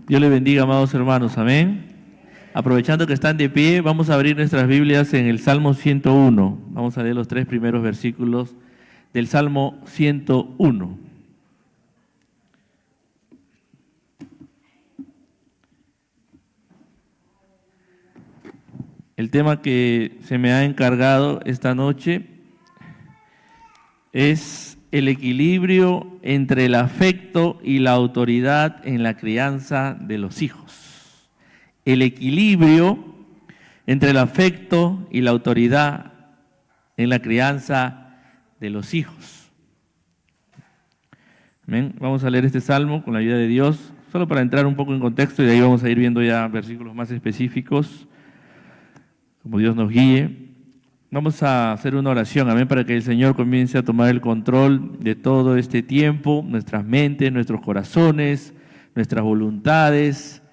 Dios les bendiga, amados hermanos, amén. Aprovechando que están de pie, vamos a abrir nuestras Biblias en el Salmo 101. Vamos a leer los 3 primeros versículos del Salmo 101. El tema que se me ha encargado esta noche es el equilibrio entre el afecto y la autoridad en la crianza de los hijos. El equilibrio entre el afecto y la autoridad en la crianza de los hijos. Amén. Vamos a leer este salmo con la ayuda de Dios, solo para entrar un poco en contexto y de ahí vamos a ir viendo ya versículos más específicos, como Dios nos guíe. Vamos a hacer una oración, amén, para que el Señor comience a tomar el control de todo este tiempo, nuestras mentes, nuestros corazones, nuestras voluntades,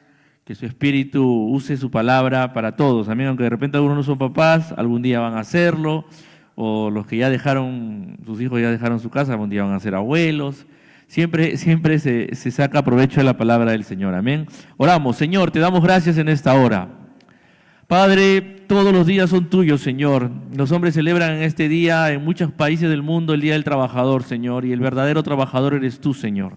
que su Espíritu use su palabra para todos, amén, aunque de repente algunos no son papás, algún día van a hacerlo, o los que ya dejaron, sus hijos ya dejaron su casa, algún día van a ser abuelos. Siempre se saca provecho de la palabra del Señor, amén. Oramos. Señor, te damos gracias en esta hora. Padre, todos los días son tuyos, Señor. Los hombres celebran en este día, en muchos países del mundo, el Día del Trabajador, Señor, y el verdadero trabajador eres tú, Señor.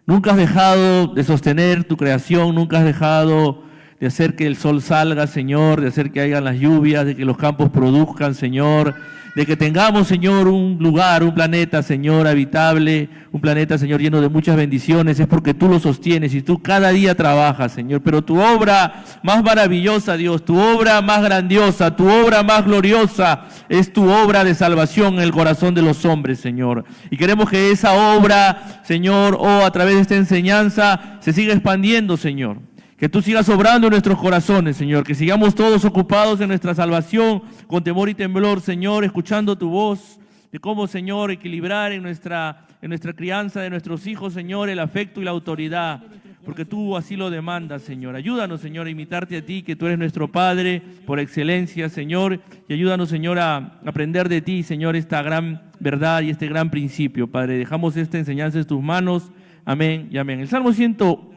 Nunca has dejado de sostener tu creación, nunca has dejado de hacer que el sol salga, Señor, de hacer que hayan las lluvias, de que los campos produzcan, Señor, de que tengamos, Señor, un lugar, un planeta, Señor, habitable, un planeta, Señor, lleno de muchas bendiciones. Es porque tú lo sostienes y tú cada día trabajas, Señor. Pero tu obra más maravillosa, Dios, tu obra más grandiosa, tu obra más gloriosa, es tu obra de salvación en el corazón de los hombres, Señor. Y queremos que esa obra, Señor, a través de esta enseñanza, se siga expandiendo, Señor. Que tú sigas obrando en nuestros corazones, Señor, que sigamos todos ocupados en nuestra salvación, con temor y temblor, Señor, escuchando tu voz, de cómo, Señor, equilibrar en nuestra crianza de nuestros hijos, Señor, el afecto y la autoridad, porque tú así lo demandas, Señor. Ayúdanos, Señor, a imitarte a ti, que tú eres nuestro Padre por excelencia, Señor, y ayúdanos, Señor, a aprender de ti, Señor, esta gran verdad y este gran principio, Padre. Dejamos esta enseñanza en tus manos, amén y amén. El Salmo 101,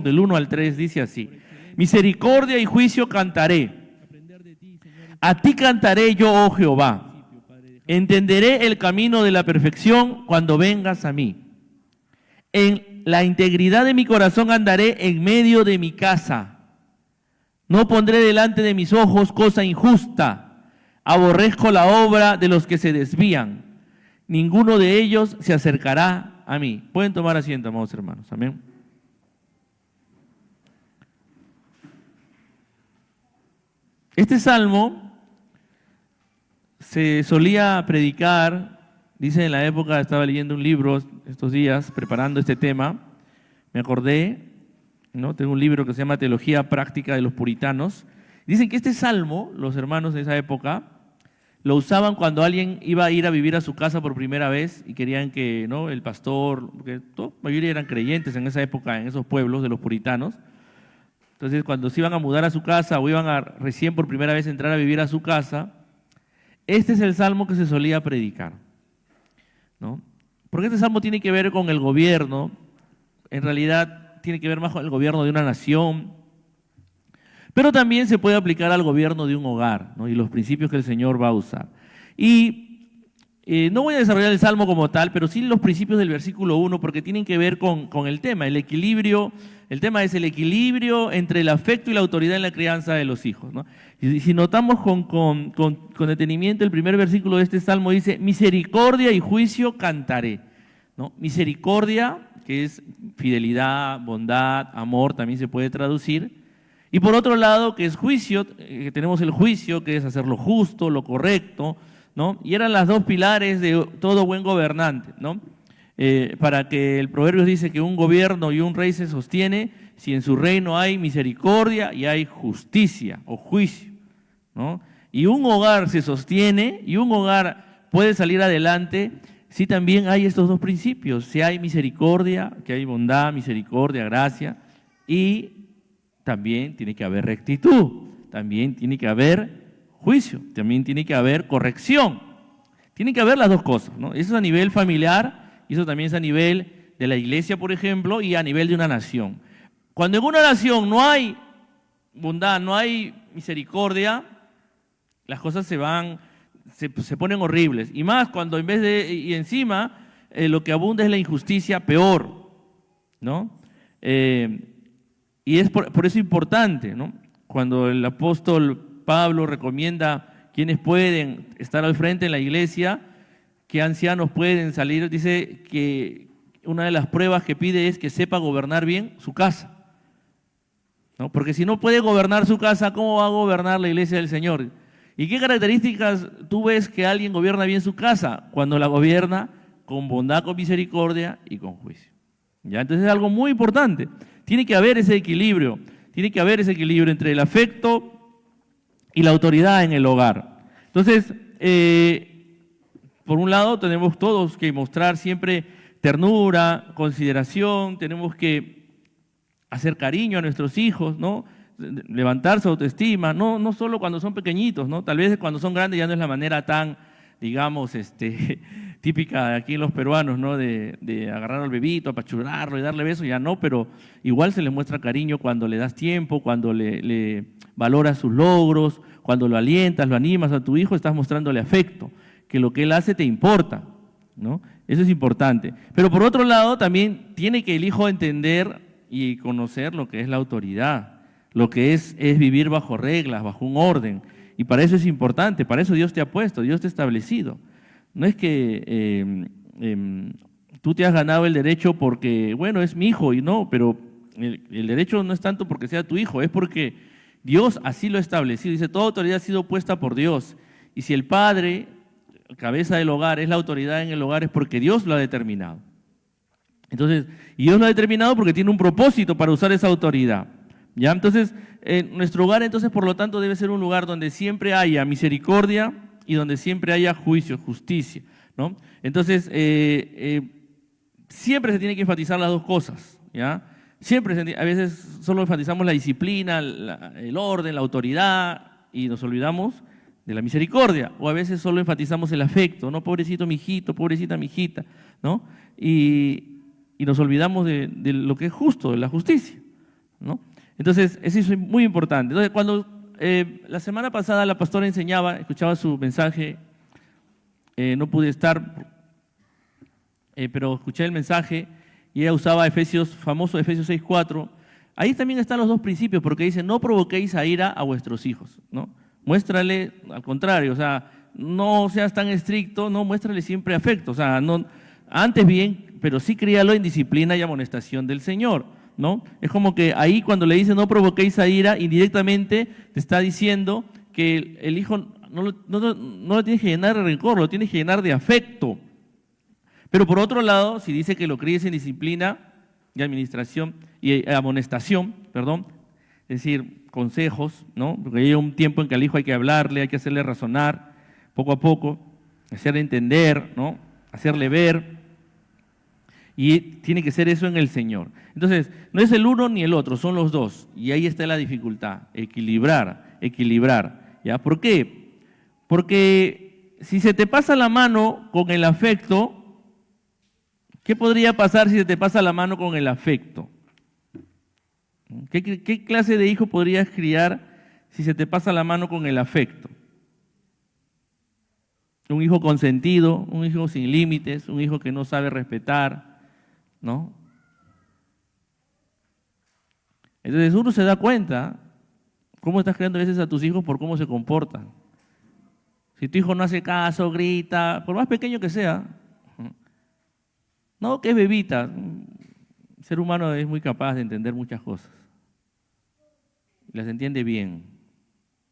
del 1 al 3, dice así: misericordia y juicio cantaré, a ti cantaré yo, oh Jehová, entenderé el camino de la perfección cuando vengas a mí. En la integridad de mi corazón andaré en medio de mi casa, no pondré delante de mis ojos cosa injusta, aborrezco la obra de los que se desvían, ninguno de ellos se acercará a mí. Pueden tomar asiento, amados hermanos, amén. Este salmo se solía predicar, dice en la época, estaba leyendo un libro estos días, preparando este tema, me acordé, ¿no? Tengo un libro que se llama Teología Práctica de los Puritanos. Dicen que este salmo, los hermanos de esa época, lo usaban cuando alguien iba a ir a vivir a su casa por primera vez y querían que, ¿no?, el pastor, porque la mayoría eran creyentes en esa época, en esos pueblos de los puritanos. Entonces, cuando se iban a mudar a su casa o iban a recién por primera vez entrar a vivir a su casa, este es el salmo que se solía predicar, ¿no? Porque este salmo tiene que ver con el gobierno, en realidad tiene que ver más con el gobierno de una nación, pero también se puede aplicar al gobierno de un hogar, ¿no?, y los principios que el Señor va a usar. Y no voy a desarrollar el salmo como tal, pero sí los principios del versículo 1, porque tienen que ver con el tema, el equilibrio. El tema es el equilibrio entre el afecto y la autoridad en la crianza de los hijos, ¿no? Y si notamos con detenimiento, el primer versículo de este salmo dice: misericordia y juicio cantaré, ¿no? Misericordia, que es fidelidad, bondad, amor, también se puede traducir. Y por otro lado, que es juicio, que tenemos el juicio, que es hacer lo justo, lo correcto, ¿no? Y eran las dos pilares de todo buen gobernante, ¿no? Para que el Proverbios dice que un gobierno y un rey se sostiene si en su reino hay misericordia y hay justicia o juicio, ¿no? Y un hogar se sostiene y un hogar puede salir adelante si también hay estos dos principios, si hay misericordia, que hay bondad, misericordia, gracia, y también tiene que haber rectitud, también tiene que haber juicio, también tiene que haber corrección, tiene que haber las dos cosas, ¿no? Eso es a nivel familiar y eso también es a nivel de la iglesia, por ejemplo, y a nivel de una nación. Cuando en una oración no hay bondad, no hay misericordia, las cosas se ponen horribles. Y más cuando y encima lo que abunda es la injusticia, peor, ¿no? Y es por eso importante, ¿no? Cuando el apóstol Pablo recomienda quienes pueden estar al frente en la iglesia, qué ancianos pueden salir, dice que una de las pruebas que pide es que sepa gobernar bien su casa, ¿no? Porque si no puede gobernar su casa, ¿cómo va a gobernar la iglesia del Señor? ¿Y qué características tú ves que alguien gobierna bien su casa? Cuando la gobierna con bondad, con misericordia y con juicio. ¿Ya? Entonces es algo muy importante. Tiene que haber ese equilibrio entre el afecto y la autoridad en el hogar. Entonces, por un lado tenemos todos que mostrar siempre ternura, consideración, tenemos que hacer cariño a nuestros hijos, ¿no? Levantar su autoestima, no solo cuando son pequeñitos, ¿no? Tal vez cuando son grandes ya no es la manera tan, digamos, típica de aquí en los peruanos, ¿no? De agarrar al bebito, apachurrarlo y darle besos, ya no, pero igual se le muestra cariño cuando le das tiempo, cuando le valoras sus logros, cuando lo alientas, lo animas a tu hijo, estás mostrándole afecto, que lo que él hace te importa, ¿no? Eso es importante. Pero por otro lado, también tiene que el hijo entender y conocer lo que es la autoridad, lo que es vivir bajo reglas, bajo un orden. Y para eso es importante, para eso Dios te ha puesto, Dios te ha establecido. No es que tú te has ganado el derecho porque, bueno, es mi hijo, y no, pero el derecho no es tanto porque sea tu hijo, es porque Dios así lo ha establecido. Dice, toda autoridad ha sido puesta por Dios. Y si el padre, cabeza del hogar, es la autoridad en el hogar, es porque Dios lo ha determinado. Entonces, y Dios lo ha determinado porque tiene un propósito para usar esa autoridad. ¿Ya? Entonces, nuestro hogar, entonces, por lo tanto, debe ser un lugar donde siempre haya misericordia y donde siempre haya juicio, justicia, ¿no? Entonces, siempre se tiene que enfatizar las dos cosas, ¿ya? A veces solo enfatizamos la disciplina, el orden, la autoridad y nos olvidamos de la misericordia, o a veces solo enfatizamos el afecto, ¿no? Pobrecito mi hijito, pobrecita mi hijita, ¿no? Y nos olvidamos de lo que es justo, de la justicia, ¿no? Entonces, eso es muy importante. Entonces, cuando la semana pasada la pastora escuchaba su mensaje, no pude estar, pero escuché el mensaje y ella usaba famoso Efesios 6:4. Ahí también están los dos principios, porque dice, no provoquéis a ira a vuestros hijos, ¿no? Muéstrale, al contrario, o sea, no seas tan estricto, no, muéstrale siempre afecto, o sea, no, antes bien, pero sí críalo en disciplina y amonestación del Señor, ¿no? Es como que ahí cuando le dice no provoquéis a ira, indirectamente te está diciendo que el hijo no lo tienes que llenar de rencor, lo tienes que llenar de afecto. Pero por otro lado, si dice que lo críes en disciplina y administración y amonestación, perdón, es decir, consejos, ¿no? Porque hay un tiempo en que al hijo hay que hablarle, hay que hacerle razonar poco a poco, hacerle entender, ¿no? Hacerle ver. Y tiene que ser eso en el Señor. Entonces, no es el uno ni el otro, son los dos. Y ahí está la dificultad, equilibrar. ¿Ya? ¿Por qué? Porque si se te pasa la mano con el afecto, ¿qué podría pasar si se te pasa la mano con el afecto? ¿Qué clase de hijo podrías criar si se te pasa la mano con el afecto? Un hijo consentido, un hijo sin límites, un hijo que no sabe respetar, ¿no? Entonces uno se da cuenta cómo estás creando a veces a tus hijos por cómo se comportan. Si tu hijo no hace caso, grita, por más pequeño que sea, no, que es bebita. El ser humano es muy capaz de entender muchas cosas. Y las entiende bien.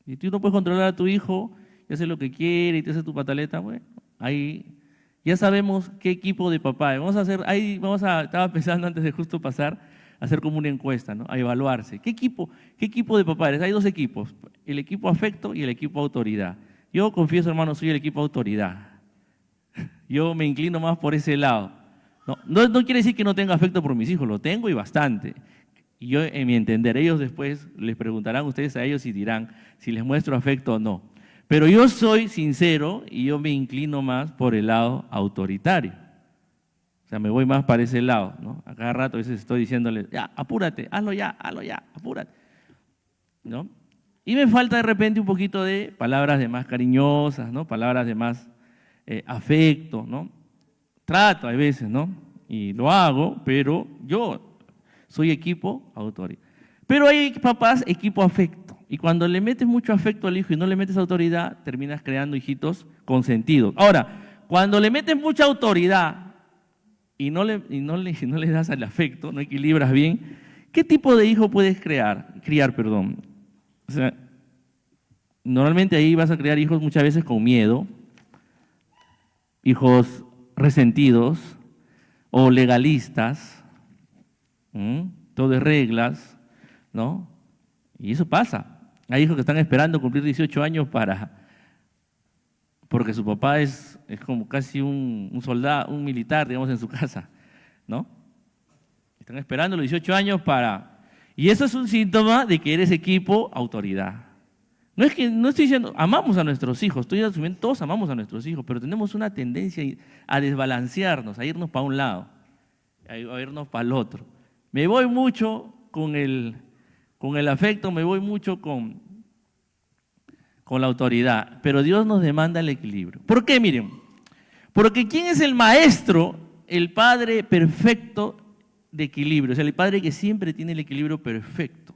Si tú no puedes controlar a tu hijo y hace lo que quiere y te hace tu pataleta, bueno, ahí ya sabemos qué equipo de papá. Estaba pensando antes de justo pasar, a hacer como una encuesta, ¿no? A evaluarse. ¿Qué equipo de papá eres? Hay dos equipos, el equipo afecto y el equipo autoridad. Yo confieso, hermano, soy el equipo autoridad. Yo me inclino más por ese lado. No quiere decir que no tenga afecto por mis hijos, lo tengo y bastante. Y yo, en mi entender, ellos después les preguntarán ustedes a ellos y dirán si les muestro afecto o no. Pero yo soy sincero y yo me inclino más por el lado autoritario. O sea, me voy más para ese lado, ¿no? A cada rato a veces estoy diciéndole, ya, apúrate, hazlo ya, apúrate, ¿no? Y me falta de repente un poquito de palabras de más cariñosas, ¿no? Palabras de más afecto, ¿no? Trato a veces, ¿no? Y lo hago, pero yo soy equipo autoridad. Pero hay papás equipo afecto. Y cuando le metes mucho afecto al hijo y no le metes autoridad, terminas creando hijitos consentidos. Ahora, cuando le metes mucha autoridad y no le das al afecto, no equilibras bien, ¿qué tipo de hijo puedes criar? O sea, normalmente ahí vas a crear hijos muchas veces con miedo, hijos resentidos o legalistas, todo de reglas, ¿no? Y eso pasa. Hay hijos que están esperando cumplir 18 años porque su papá es como casi un soldado, un militar, digamos, en su casa, ¿no? Están esperando los 18 años Y eso es un síntoma de que eres equipo autoridad. No estoy diciendo, amamos a nuestros hijos, estoy asumiendo, todos amamos a nuestros hijos, pero tenemos una tendencia a desbalancearnos, a irnos para un lado, a irnos para el otro. Me voy mucho con el afecto, me voy mucho con la autoridad, pero Dios nos demanda el equilibrio. ¿Por qué? Miren, porque ¿quién es el maestro, el padre perfecto de equilibrio? O sea, el padre que siempre tiene el equilibrio perfecto.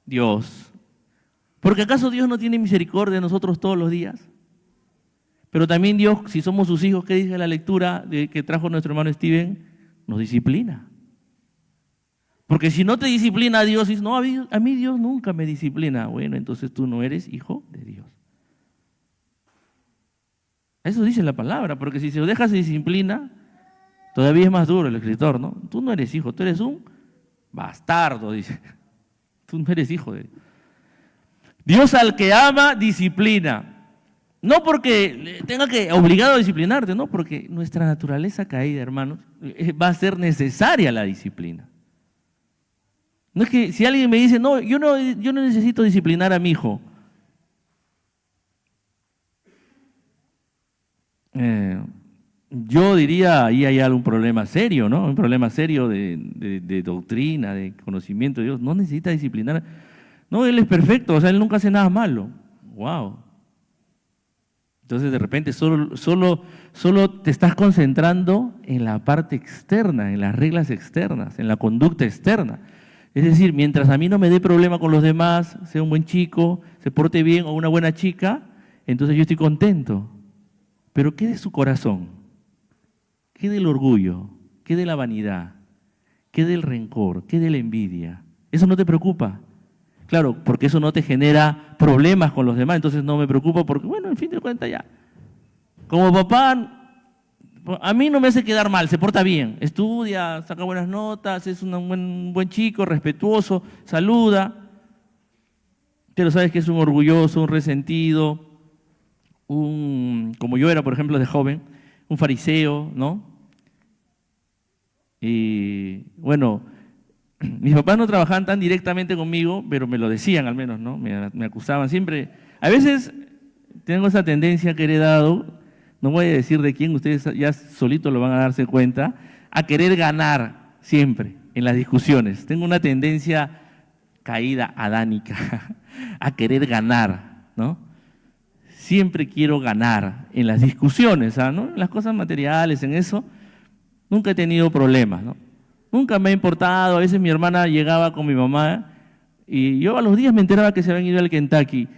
Dios. Porque ¿acaso Dios no tiene misericordia de nosotros todos los días? Pero también Dios, si somos sus hijos, ¿qué dice la lectura que trajo nuestro hermano Steven? Nos disciplina. Porque si no te disciplina Dios, dices, no, a mí Dios nunca me disciplina. Bueno, entonces tú no eres hijo de Dios. Eso dice la palabra, porque si se lo dejas sin disciplina, todavía es más duro el escritor, ¿no? Tú no eres hijo, tú eres un bastardo, dice. Tú no eres hijo de Dios. Dios al que ama, disciplina. No porque tenga que obligado a disciplinarte, no, porque nuestra naturaleza caída, hermanos, va a ser necesaria la disciplina. No es que si alguien me dice, no, yo no necesito disciplinar a mi hijo. Yo diría, ahí hay algún problema serio, ¿no? Un problema serio de doctrina, de conocimiento de Dios. No necesita disciplinar. No, Él es perfecto, o sea, Él nunca hace nada malo. Wow. Entonces, de repente, solo te estás concentrando en la parte externa, en las reglas externas, en la conducta externa. Es decir, mientras a mí no me dé problema con los demás, sea un buen chico, se porte bien o una buena chica, entonces yo estoy contento. Pero ¿qué de su corazón? ¿Qué del orgullo? ¿Qué de la vanidad? ¿Qué del rencor? ¿Qué de la envidia? ¿Eso no te preocupa? Claro, porque eso no te genera problemas con los demás, entonces no me preocupa porque, bueno, en fin de cuentas ya. Como papá, a mí no me hace quedar mal, se porta bien, estudia, saca buenas notas, es un buen chico, respetuoso, saluda, pero sabes que es un orgulloso, un resentido, como yo era, por ejemplo, de joven, un fariseo, ¿no? Y bueno, mis papás no trabajaban tan directamente conmigo, pero me lo decían al menos, ¿no? Me acusaban siempre. A veces tengo esa tendencia que he heredado, no voy a decir de quién, ustedes ya solitos lo van a darse cuenta, a querer ganar siempre en las discusiones. Tengo una tendencia caída adánica a querer ganar, ¿no? Siempre quiero ganar en las discusiones, ¿no? En las cosas materiales, en eso, nunca he tenido problemas, ¿no? Nunca me ha importado, a veces mi hermana llegaba con mi mamá y yo a los días me enteraba que se habían ido al Kentucky.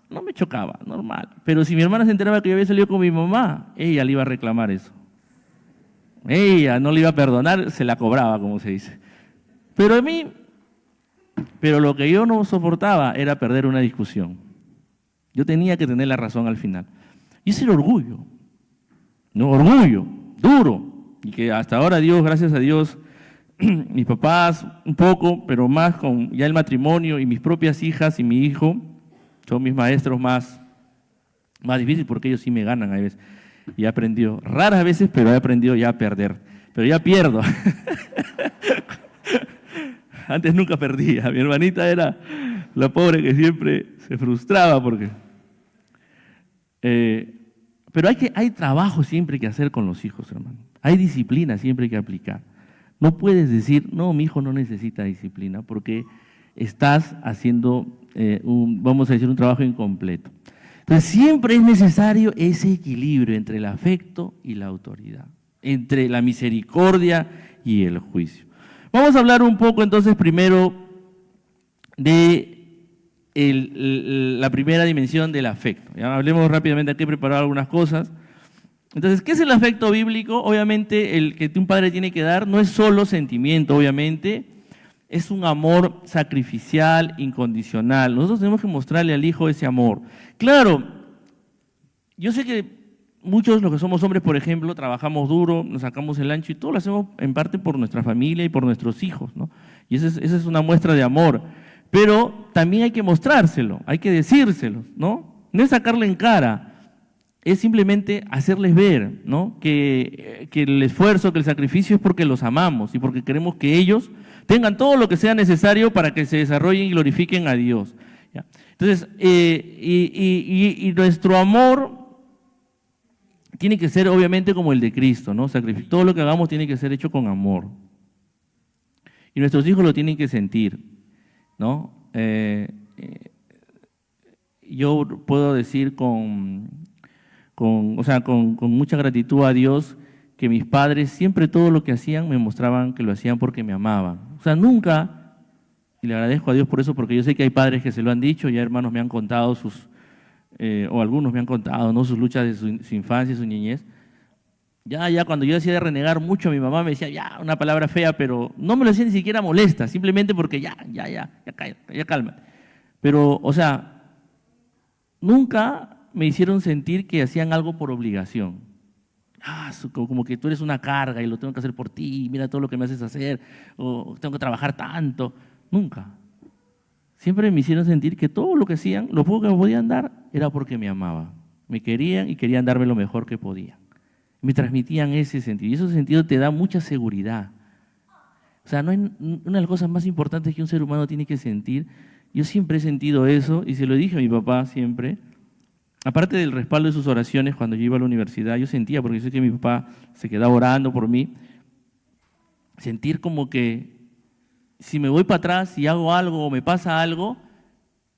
No me chocaba, normal. Pero si mi hermana se enteraba que yo había salido con mi mamá, ella le iba a reclamar eso. Ella no le iba a perdonar, se la cobraba, como se dice. Pero lo que yo no soportaba era perder una discusión. Yo tenía que tener la razón al final. Y ese era orgullo. No, orgullo, duro. Y que hasta ahora Dios, gracias a Dios, mis papás un poco, pero más con ya el matrimonio y mis propias hijas y mi hijo, son mis maestros más difíciles porque ellos sí me ganan a veces. Y he aprendido, raras veces, pero he aprendido ya a perder. Pero ya pierdo. Antes nunca perdía. Mi hermanita era la pobre que siempre se frustraba porque... pero hay trabajo siempre que hacer con los hijos, hermano. Hay disciplina siempre que aplicar. No puedes decir, no, mi hijo no necesita disciplina, porque estás haciendo, vamos a decir, un trabajo incompleto. Entonces, siempre es necesario ese equilibrio entre el afecto y la autoridad, entre la misericordia y el juicio. Vamos a hablar un poco entonces primero de la primera dimensión del afecto. Ya hablemos rápidamente, aquí he preparado algunas cosas. Entonces, ¿qué es el afecto bíblico? Obviamente, el que un padre tiene que dar no es solo sentimiento, obviamente, es un amor sacrificial, incondicional. Nosotros tenemos que mostrarle al hijo ese amor. Claro, yo sé que muchos, los que somos hombres, por ejemplo, trabajamos duro, nos sacamos el ancho y todo lo hacemos en parte por nuestra familia y por nuestros hijos, ¿no? Y esa es una muestra de amor. Pero también hay que mostrárselo, hay que decírselo, ¿no? No es sacarle en cara. Es simplemente hacerles ver, ¿no? que el esfuerzo, que el sacrificio es porque los amamos y porque queremos que ellos tengan todo lo que sea necesario para que se desarrollen y glorifiquen a Dios. ¿Ya? Entonces, y nuestro amor tiene que ser obviamente como el de Cristo, ¿no? Todo lo que hagamos tiene que ser hecho con amor. Y nuestros hijos lo tienen que sentir, ¿no? Yo puedo decir con mucha gratitud a Dios que mis padres siempre todo lo que hacían me mostraban que lo hacían porque me amaban. O sea, nunca, y le agradezco a Dios por eso, porque yo sé que hay padres que se lo han dicho, ya hermanos me han contado o algunos me han contado, ¿no? Sus luchas de su infancia y su niñez. Ya cuando yo decía de renegar mucho, mi mamá me decía, ya, una palabra fea, pero no me lo decía ni siquiera molesta, simplemente porque ya calma. Pero, o sea, nunca me hicieron sentir que hacían algo por obligación. Como que tú eres una carga y lo tengo que hacer por ti, mira todo lo que me haces hacer, o tengo que trabajar tanto. Nunca. Siempre me hicieron sentir que todo lo que hacían, lo poco que me podían dar, era porque me amaban. Me querían y querían darme lo mejor que podían. Me transmitían ese sentido, y ese sentido te da mucha seguridad. O sea, no hay una de las cosas más importantes que un ser humano tiene que sentir. Yo siempre he sentido eso, y se lo dije a mi papá siempre. Aparte del respaldo de sus oraciones cuando yo iba a la universidad, yo sentía, porque yo sé que mi papá se quedaba orando por mí, sentir como que si me voy para atrás y hago algo o me pasa algo,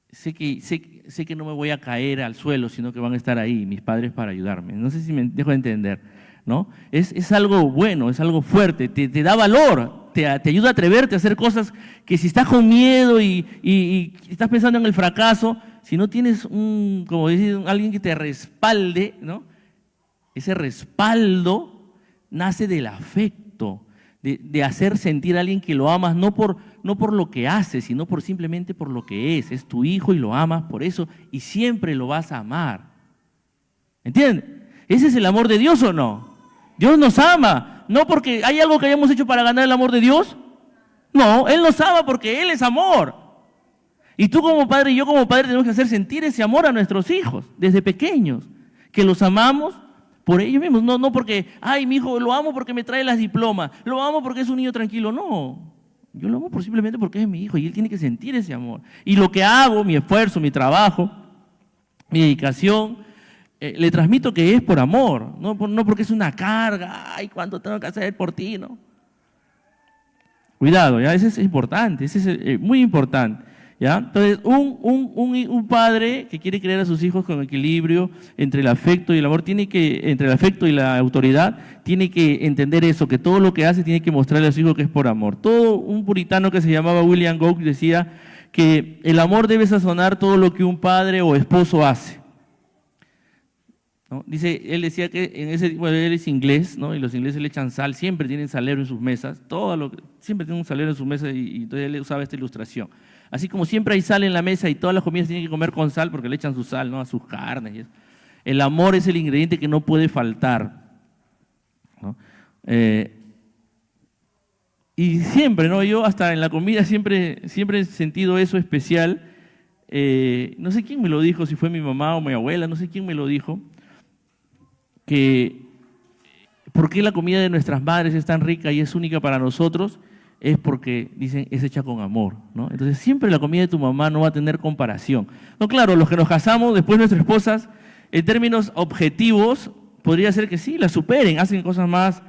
sé que no me voy a caer al suelo, sino que van a estar ahí mis padres para ayudarme. No sé si me dejo de entender, ¿no? Es algo bueno, es algo fuerte, te da valor, te ayuda a atreverte a hacer cosas que si estás con miedo y estás pensando en el fracaso, si no tienes alguien que te respalde, ¿no? Ese respaldo nace del afecto, de hacer sentir a alguien que lo amas, no por lo que hace, sino simplemente por lo que es. Es tu hijo y lo amas por eso y siempre lo vas a amar. ¿Entiendes? ¿Ese es el amor de Dios o no? Dios nos ama, no porque hay algo que hayamos hecho para ganar el amor de Dios. No, Él nos ama porque Él es amor. Y tú como padre y yo como padre tenemos que hacer sentir ese amor a nuestros hijos desde pequeños, que los amamos por ellos mismos, no porque, ay, mi hijo lo amo porque me trae las diplomas, lo amo porque es un niño tranquilo, no. Yo lo amo simplemente porque es mi hijo y él tiene que sentir ese amor. Y lo que hago, mi esfuerzo, mi trabajo, mi dedicación, le transmito que es por amor, no porque es una carga, ay, cuánto tengo que hacer por ti, ¿no? Cuidado, ¿ya? Ese es importante, ese es muy importante. ¿Ya? Entonces, un padre que quiere criar a sus hijos con equilibrio entre el afecto y el amor, entre el afecto y la autoridad, tiene que entender eso, que todo lo que hace tiene que mostrarle a su hijo que es por amor. Todo un puritano que se llamaba William Gough decía que el amor debe sazonar todo lo que un padre o esposo hace, ¿no? Él decía que él es inglés, ¿no? Y los ingleses le echan sal, siempre tienen salero en sus mesas, siempre tienen un salero en sus mesas y entonces él usaba esta ilustración. Así como siempre hay sal en la mesa y todas las comidas tienen que comer con sal porque le echan su sal, ¿no? A sus carnes. Y eso. El amor es el ingrediente que no puede faltar, ¿no? Y siempre, ¿no? Yo hasta en la comida siempre he sentido eso especial. No sé quién me lo dijo, si fue mi mamá o mi abuela, no sé quién me lo dijo, que ¿por qué la comida de nuestras madres es tan rica y es única para nosotros? Es porque, dicen, es hecha con amor, ¿no? Entonces siempre la comida de tu mamá no va a tener comparación. No, claro, los que nos casamos, después nuestras esposas, en términos objetivos, podría ser que sí, la superen, hacen cosas más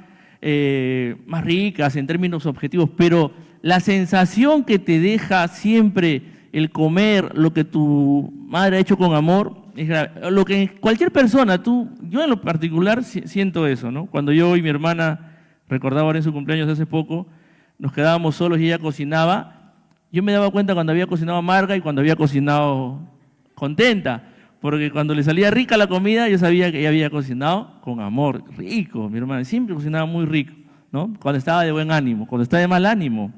más ricas en términos objetivos, pero la sensación que te deja siempre el comer lo que tu madre ha hecho con amor, es lo que cualquier persona, yo en lo particular siento eso, ¿no? Cuando yo y mi hermana, recordaba ahora en su cumpleaños hace poco, nos quedábamos solos y ella cocinaba, yo me daba cuenta cuando había cocinado amarga y cuando había cocinado contenta, porque cuando le salía rica la comida, yo sabía que ella había cocinado con amor, rico, mi hermana, siempre cocinaba muy rico, ¿no? Cuando estaba de buen ánimo, cuando estaba de mal ánimo,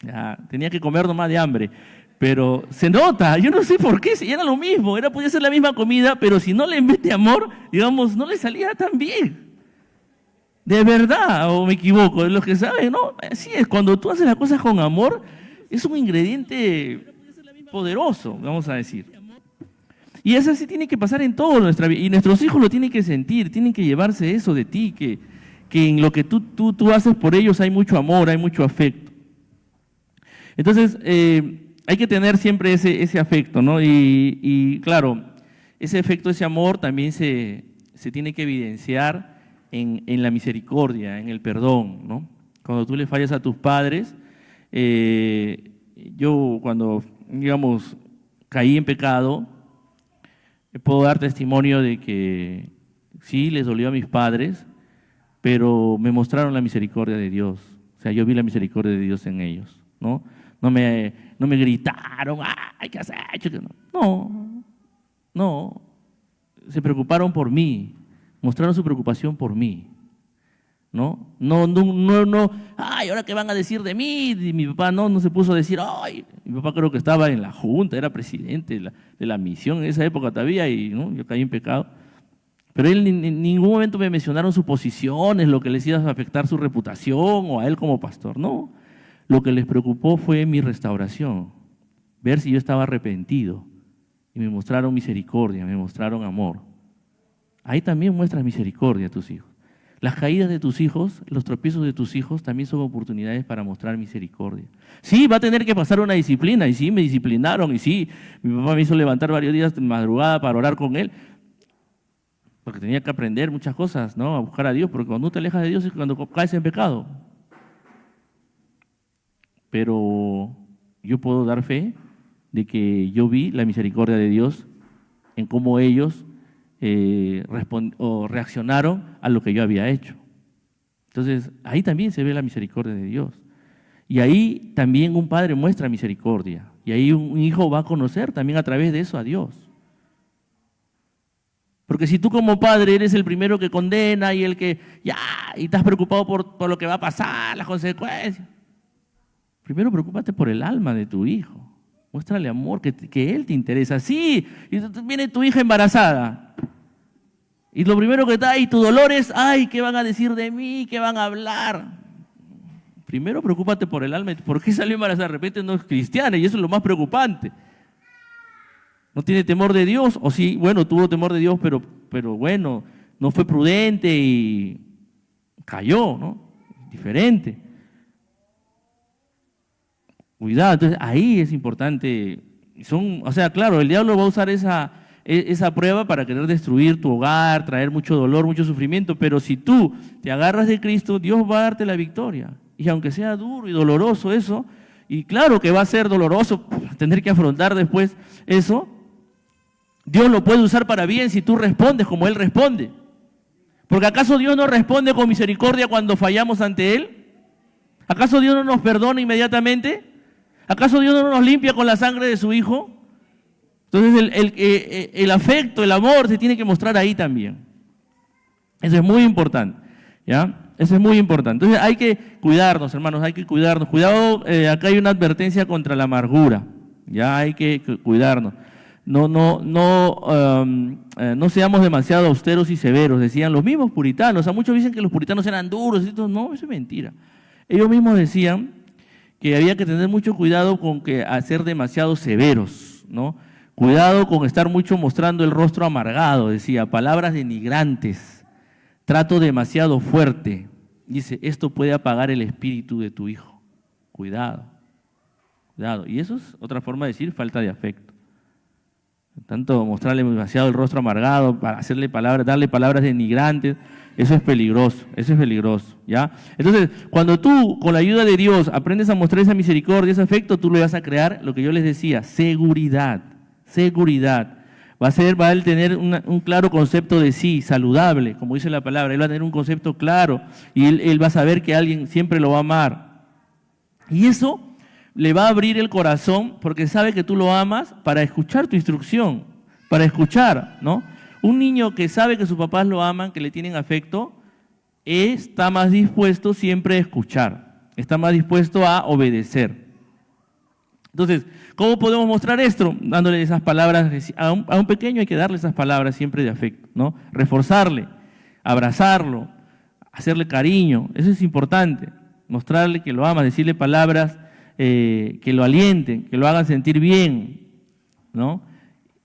ya, tenía que comer nomás de hambre. Pero se nota, yo no sé por qué, si era lo mismo, podía ser la misma comida, pero si no le mete amor, digamos, no le salía tan bien. De verdad, o me equivoco, los que saben, ¿no? Así es, cuando tú haces las cosas con amor, es un ingrediente poderoso, vamos a decir. Y eso sí tiene que pasar en toda nuestra vida, y nuestros hijos lo tienen que sentir, tienen que llevarse eso de ti, que en lo que tú haces por ellos hay mucho amor, hay mucho afecto. Entonces, hay que tener siempre ese afecto, ¿no? Y claro, ese afecto, ese amor también se tiene que evidenciar en la misericordia, en el perdón, ¿no? Cuando tú le fallas a tus padres, yo cuando, digamos, caí en pecado, puedo dar testimonio de que sí, les dolió a mis padres, pero me mostraron la misericordia de Dios. O sea, yo vi la misericordia de Dios en ellos, ¿no? No me gritaron, ¡ay, qué has hecho! No. Se preocuparon por mí, mostraron su preocupación por mí, ¿no? No, ¡ay, ahora qué van a decir de mí! Y mi papá no se puso a decir, ¡ay! Mi papá creo que estaba en la junta, era presidente de la misión en esa época todavía y ¿no? Yo caí en pecado. Pero él en ningún momento me mencionaron sus posiciones, lo que les iba a afectar su reputación o a él como pastor, no. Lo que les preocupó fue mi restauración, ver si yo estaba arrepentido. Y me mostraron misericordia, me mostraron amor. Ahí también muestras misericordia a tus hijos. Las caídas de tus hijos, los tropiezos de tus hijos también son oportunidades para mostrar misericordia. Sí, va a tener que pasar una disciplina, y sí, me disciplinaron, y sí, mi papá me hizo levantar varios días de madrugada para orar con él, porque tenía que aprender muchas cosas, ¿no? A buscar a Dios, porque cuando tú te alejas de Dios es cuando caes en pecado. Pero yo puedo dar fe de que yo vi la misericordia de Dios en cómo ellos reaccionaron a lo que yo había hecho. Entonces, ahí también se ve la misericordia de Dios. Y ahí también un padre muestra misericordia. Y ahí un hijo va a conocer también a través de eso a Dios. Porque si tú como padre eres el primero que condena y el que, y estás preocupado por lo que va a pasar, las consecuencias, primero preocúpate por el alma de tu hijo. Muéstrale amor, que él te interesa. Sí, y viene tu hija embarazada. Y lo primero que está ahí, tu dolor es, ay, ¿qué van a decir de mí? ¿Qué van a hablar? Primero preocúpate por el alma. ¿Por qué salió embarazada? De repente no es cristiana y eso es lo más preocupante. ¿No tiene temor de Dios? O sí, bueno, tuvo temor de Dios, pero bueno, no fue prudente y cayó, ¿no? Diferente. Cuidado, entonces ahí es importante. O sea, claro, el diablo va a usar esa prueba para querer destruir tu hogar, traer mucho dolor, mucho sufrimiento, pero si tú te agarras de Cristo, Dios va a darte la victoria. Y aunque sea duro y doloroso eso, y claro que va a ser doloroso tener que afrontar después eso, Dios lo puede usar para bien si tú respondes como Él responde. Porque ¿acaso Dios no responde con misericordia cuando fallamos ante Él? ¿Acaso Dios no nos perdona inmediatamente? ¿Acaso Dios no nos limpia con la sangre de su Hijo? Entonces el afecto, el amor se tiene que mostrar ahí también. Eso es muy importante, ¿ya? Eso es muy importante. Entonces hay que cuidarnos, hermanos, hay que cuidarnos. Cuidado, acá hay una advertencia contra la amargura, ya hay que cuidarnos. No seamos demasiado austeros y severos, decían los mismos puritanos. O sea, muchos dicen que los puritanos eran duros, no, eso es mentira. Ellos mismos decían que había que tener mucho cuidado con ser demasiado severos, ¿no? Cuidado con estar mucho mostrando el rostro amargado, decía, palabras denigrantes, trato demasiado fuerte. Dice, esto puede apagar el espíritu de tu hijo. Cuidado, cuidado. Y eso es otra forma de decir falta de afecto. tanto mostrarle demasiado el rostro amargado, para hacerle palabras, darle palabras denigrantes, eso es peligroso, ¿ya? Entonces, cuando tú, con la ayuda de Dios, aprendes a mostrar esa misericordia, ese afecto, tú le vas a crear lo que yo les decía, seguridad. Va a él tener un claro concepto de sí, saludable, como dice la palabra. Él va a tener un concepto claro y él va a saber que alguien siempre lo va a amar. Y eso le va a abrir el corazón porque sabe que tú lo amas para escuchar tu instrucción, para escuchar, ¿no? Un niño que sabe que sus papás lo aman, que le tienen afecto, está más dispuesto siempre a escuchar, está más dispuesto a obedecer. Entonces, ¿cómo podemos mostrar esto? Dándole esas palabras, a un pequeño hay que darle esas palabras siempre de afecto, ¿no? Reforzarle, abrazarlo, hacerle cariño, eso es importante, mostrarle que lo ama, decirle palabras que lo alienten, que lo hagan sentir bien, ¿no?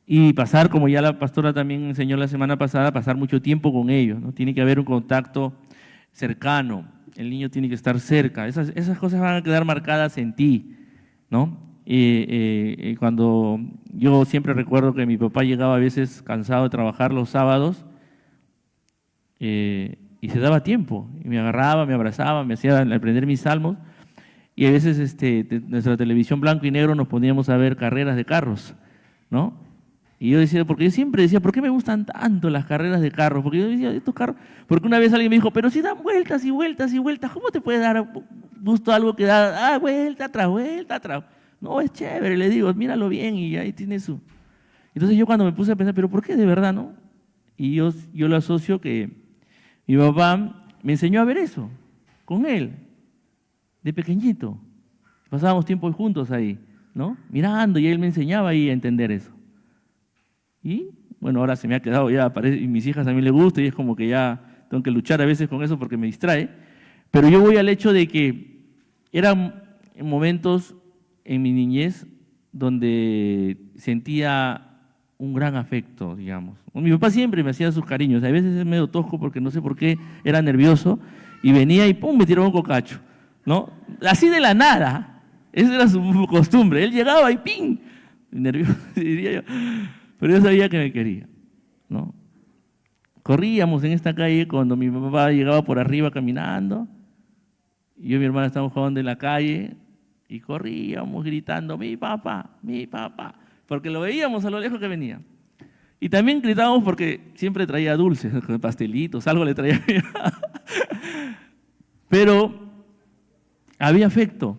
Y pasar, como ya la pastora también enseñó la semana pasada, pasar mucho tiempo con ellos, ¿no? Tiene que haber un contacto cercano, el niño tiene que estar cerca, esas cosas van a quedar marcadas en ti, ¿no? Cuando yo siempre recuerdo que mi papá llegaba a veces cansado de trabajar los sábados y se daba tiempo, y me agarraba, me abrazaba, me hacía aprender mis salmos, y a veces nuestra televisión blanco y negro nos poníamos a ver carreras de carros, ¿no? Y yo decía, porque yo siempre decía, ¿por qué me gustan tanto las carreras de carros? Porque yo decía, estos carros, porque una vez alguien me dijo, pero si dan vueltas y vueltas y vueltas, ¿cómo te puede dar gusto algo que da vuelta tras vuelta tras? No, es chévere, le digo, míralo bien y ahí tiene su... Entonces yo cuando me puse a pensar, ¿pero por qué de verdad, no? Y yo lo asocio que mi papá me enseñó a ver eso, con él, de pequeñito. Pasábamos tiempo juntos ahí, ¿no? Mirando, y él me enseñaba ahí a entender eso. Y bueno, ahora se me ha quedado ya, y mis hijas también les gusta y es como que ya tengo que luchar a veces con eso porque me distrae. Pero yo voy al hecho de que eran momentos en mi niñez donde sentía un gran afecto, digamos. Mi papá siempre me hacía sus cariños, a veces es medio tosco porque no sé por qué era nervioso y venía y pum, me tiraba un cocacho, ¿no? Así de la nada, esa era su costumbre. Él llegaba y ¡ping! Nervioso, diría yo. Pero yo sabía que me quería, ¿no? Corríamos en esta calle cuando mi papá llegaba por arriba caminando, y yo y mi hermana estábamos jugando en la calle, y corríamos gritando, mi papá, porque lo veíamos a lo lejos que venía. Y también gritábamos porque siempre traía dulces, pastelitos, algo le traía. Pero había afecto,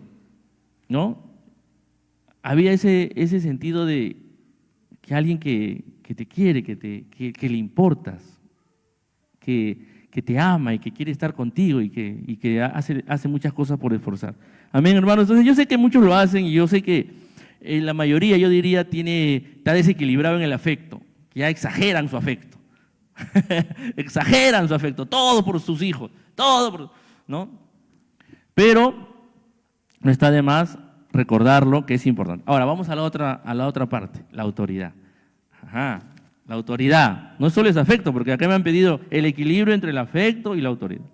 ¿no? Había ese sentido de que alguien que te quiere, que le importas, que te ama y que quiere estar contigo y que hace muchas cosas por esforzar. Amén, hermanos. Entonces yo sé que muchos lo hacen y yo sé que la mayoría, yo diría, está desequilibrado en el afecto, que ya exageran su afecto. Exageran su afecto, todo por sus hijos, ¿no? Pero no está de más recordarlo, que es importante. Ahora, vamos a la otra parte, la autoridad. Ajá, la autoridad. No solo es afecto, porque acá me han pedido el equilibrio entre el afecto y la autoridad.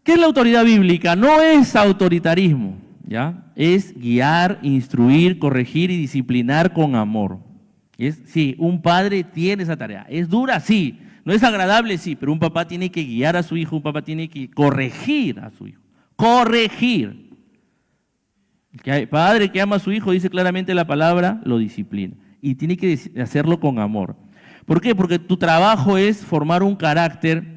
¿Qué es la autoridad bíblica? No es autoritarismo, ¿ya? Es guiar, instruir, corregir y disciplinar con amor. Sí, un padre tiene esa tarea. ¿Es dura? Sí. No es agradable, sí, pero un papá tiene que guiar a su hijo, un papá tiene que corregir a su hijo. Corregir. El padre que ama a su hijo, dice claramente la palabra, lo disciplina. Y tiene que hacerlo con amor. ¿Por qué? Porque tu trabajo es formar un carácter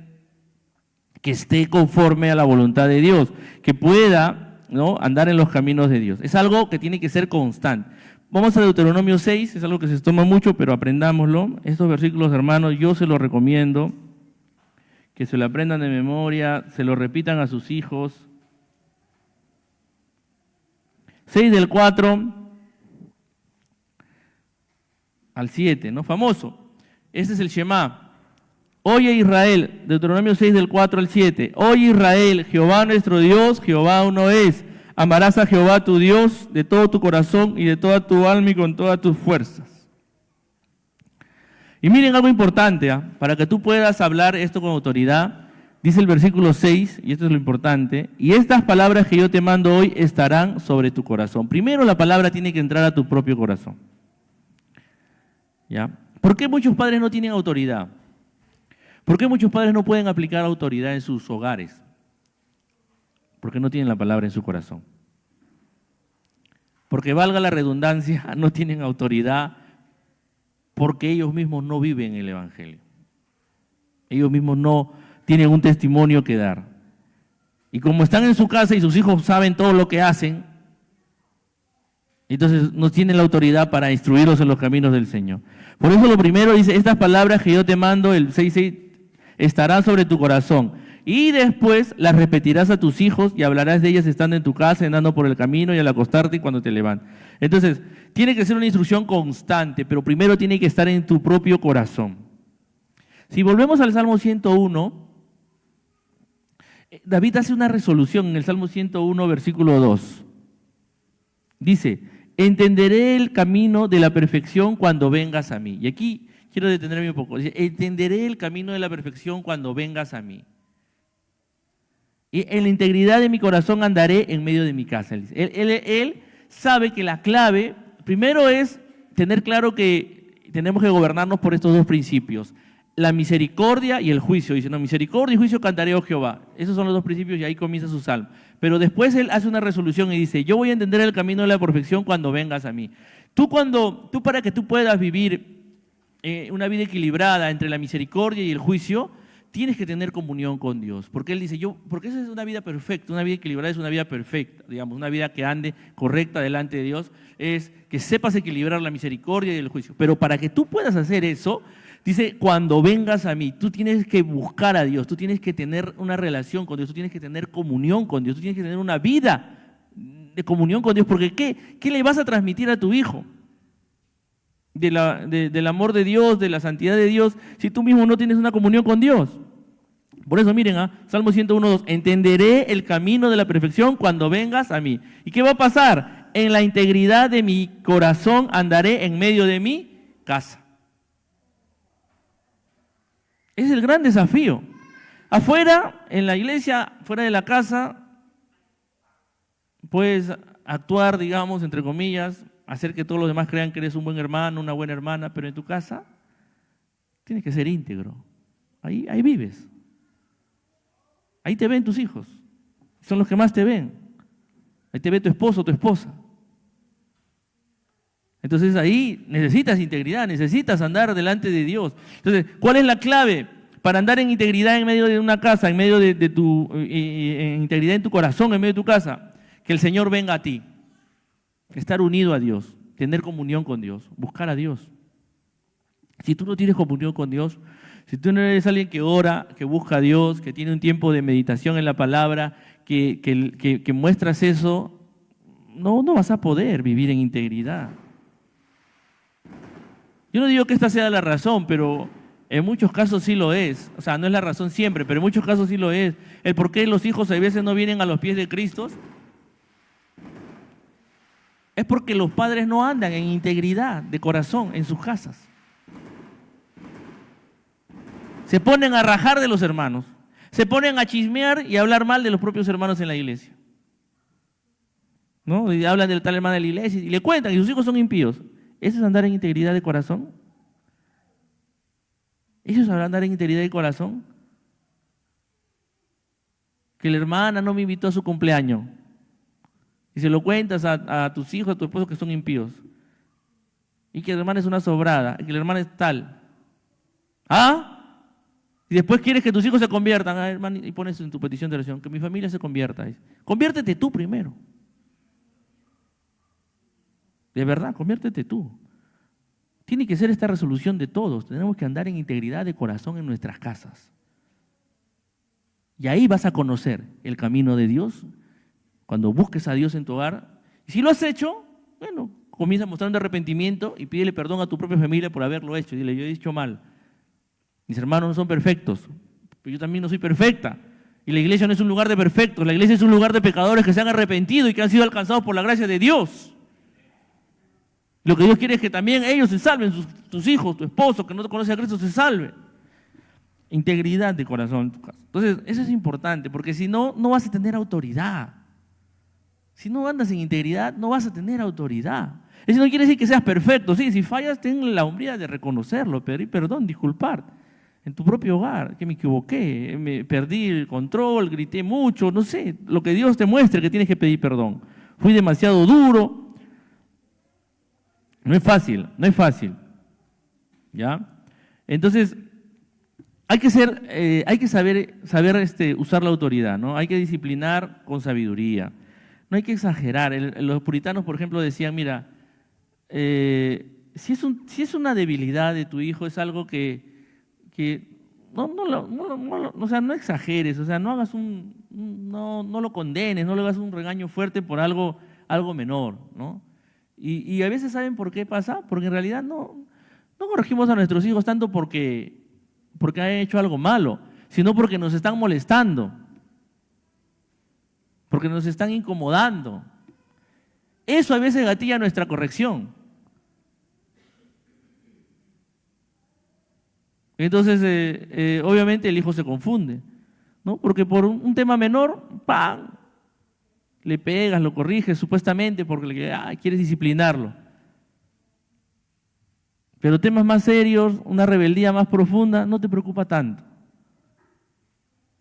que esté conforme a la voluntad de Dios, que pueda, ¿no?, andar en los caminos de Dios. Es algo que tiene que ser constante. Vamos a Deuteronomio 6, es algo que se toma mucho, pero aprendámoslo. Estos versículos, hermanos, yo se los recomiendo, que se lo aprendan de memoria, se lo repitan a sus hijos. 6 del 4 al 7, ¿no? Famoso. Este es el Shema. Oye Israel, Deuteronomio 6 del 4 al 7. Oye Israel, Jehová nuestro Dios, Jehová uno es. Amarás a Jehová tu Dios de todo tu corazón y de toda tu alma y con todas tus fuerzas. Y miren algo importante, para que tú puedas hablar esto con autoridad, dice el versículo 6, y esto es lo importante, y estas palabras que yo te mando hoy estarán sobre tu corazón. Primero la palabra tiene que entrar a tu propio corazón. ¿Ya? ¿Por qué muchos padres no tienen autoridad? ¿Por qué muchos padres no pueden aplicar autoridad en sus hogares? Porque no tienen la palabra en su corazón. Porque, valga la redundancia, no tienen autoridad porque ellos mismos no viven el Evangelio. Ellos mismos no tienen un testimonio que dar. Y como están en su casa y sus hijos saben todo lo que hacen, entonces no tienen la autoridad para instruirlos en los caminos del Señor. Por eso lo primero dice, estas palabras que yo te mando, el 6:6, estarán sobre tu corazón. Y después las repetirás a tus hijos y hablarás de ellas estando en tu casa, andando por el camino y al acostarte y cuando te levantes. Entonces, tiene que ser una instrucción constante, pero primero tiene que estar en tu propio corazón. Si volvemos al Salmo 101, David hace una resolución en el Salmo 101, versículo 2. Dice, entenderé el camino de la perfección cuando vengas a mí. Y aquí quiero detenerme un poco. Dice, entenderé el camino de la perfección cuando vengas a mí. Y en la integridad de mi corazón andaré en medio de mi casa. Él sabe que la clave, primero es tener claro que tenemos que gobernarnos por estos dos principios. La misericordia y el juicio. Dice, no, misericordia y juicio cantaré, oh Jehová. Esos son los dos principios y ahí comienza su salmo. Pero después él hace una resolución y dice, yo voy a entender el camino de la perfección cuando vengas a mí. Tú para que tú puedas vivir una vida equilibrada entre la misericordia y el juicio, tienes que tener comunión con Dios. Porque él dice, porque esa es una vida perfecta, una vida equilibrada es una vida perfecta, digamos, una vida que ande correcta delante de Dios, es que sepas equilibrar la misericordia y el juicio. Pero para que tú puedas hacer eso, dice, cuando vengas a mí, tú tienes que buscar a Dios, tú tienes que tener una relación con Dios, tú tienes que tener comunión con Dios, tú tienes que tener una vida de comunión con Dios, porque ¿qué le vas a transmitir a tu hijo? Del amor de Dios, de la santidad de Dios, si tú mismo no tienes una comunión con Dios. Por eso miren, Salmo 101:2, entenderé el camino de la perfección cuando vengas a mí. ¿Y qué va a pasar? En la integridad de mi corazón andaré en medio de mi casa. Ese es el gran desafío. Afuera, en la iglesia, fuera de la casa, puedes actuar, digamos, entre comillas, hacer que todos los demás crean que eres un buen hermano, una buena hermana, pero en tu casa tienes que ser íntegro. Ahí vives. Ahí te ven tus hijos. Son los que más te ven. Ahí te ve tu esposo o tu esposa. Entonces ahí necesitas integridad, necesitas andar delante de Dios. Entonces, ¿cuál es la clave para andar en integridad en medio de una casa, en medio de tu en integridad en tu corazón, en medio de tu casa? Que el Señor venga a ti. Estar unido a Dios, tener comunión con Dios, buscar a Dios. Si tú no tienes comunión con Dios, si tú no eres alguien que ora, que busca a Dios, que tiene un tiempo de meditación en la palabra, que muestras eso, no vas a poder vivir en integridad. Yo no digo que esta sea la razón, pero en muchos casos sí lo es. O sea, no es la razón siempre, pero en muchos casos sí lo es. El por qué los hijos a veces no vienen a los pies de Cristo es porque los padres no andan en integridad de corazón en sus casas. Se ponen a rajar de los hermanos, se ponen a chismear y a hablar mal de los propios hermanos en la iglesia. ¿No? Y hablan del tal hermano de la iglesia y le cuentan, y sus hijos son impíos. ¿Eso es andar en integridad de corazón? ¿Eso es andar en integridad de corazón? Que la hermana no me invitó a su cumpleaños. Y se lo cuentas a tus hijos, a tu esposo que son impíos. Y que la hermana es una sobrada, y que la hermana es tal. ¿Ah? Y después quieres que tus hijos se conviertan, hermano, y pones en tu petición de oración, que mi familia se convierta. Conviértete tú primero. De verdad, conviértete tú. Tiene que ser esta resolución de todos. Tenemos que andar en integridad de corazón en nuestras casas. Y ahí vas a conocer el camino de Dios. Cuando busques a Dios en tu hogar, y si lo has hecho, bueno, comienza mostrando arrepentimiento y pídele perdón a tu propia familia por haberlo hecho. Dile, yo he dicho mal. Mis hermanos no son perfectos, pero yo también no soy perfecta. Y la iglesia no es un lugar de perfectos, la iglesia es un lugar de pecadores que se han arrepentido y que han sido alcanzados por la gracia de Dios. Lo que Dios quiere es que también ellos se salven, tus hijos, tu esposo que no conoce a Cristo se salve. Integridad de corazón en tu casa. Entonces, eso es importante, porque si no, no vas a tener autoridad. Si no andas en integridad, no vas a tener autoridad. Eso no quiere decir que seas perfecto, sí, si fallas, ten la hombría de reconocerlo, pedir perdón, disculpar. En tu propio hogar, que me equivoqué, me perdí el control, grité mucho, no sé, lo que Dios te muestre que tienes que pedir perdón. Fui demasiado duro. No es fácil, no es fácil. ¿Ya? Entonces, hay que saber usar la autoridad, ¿no? Hay que disciplinar con sabiduría. No hay que exagerar. Los puritanos, por ejemplo, decían, mira, si es una debilidad de tu hijo, es algo que o sea, no exageres, o sea, no hagas no lo condenes, no le hagas un regaño fuerte por algo menor, ¿no? Y a veces, ¿saben por qué pasa? Porque en realidad no corregimos a nuestros hijos tanto porque han hecho algo malo, sino porque nos están molestando, porque nos están incomodando. Eso a veces gatilla nuestra corrección. Entonces, obviamente el hijo se confunde, ¿no? Porque por un tema menor, ¡pam!, le pegas, lo corriges supuestamente porque quieres disciplinarlo. Pero temas más serios, una rebeldía más profunda, no te preocupa tanto.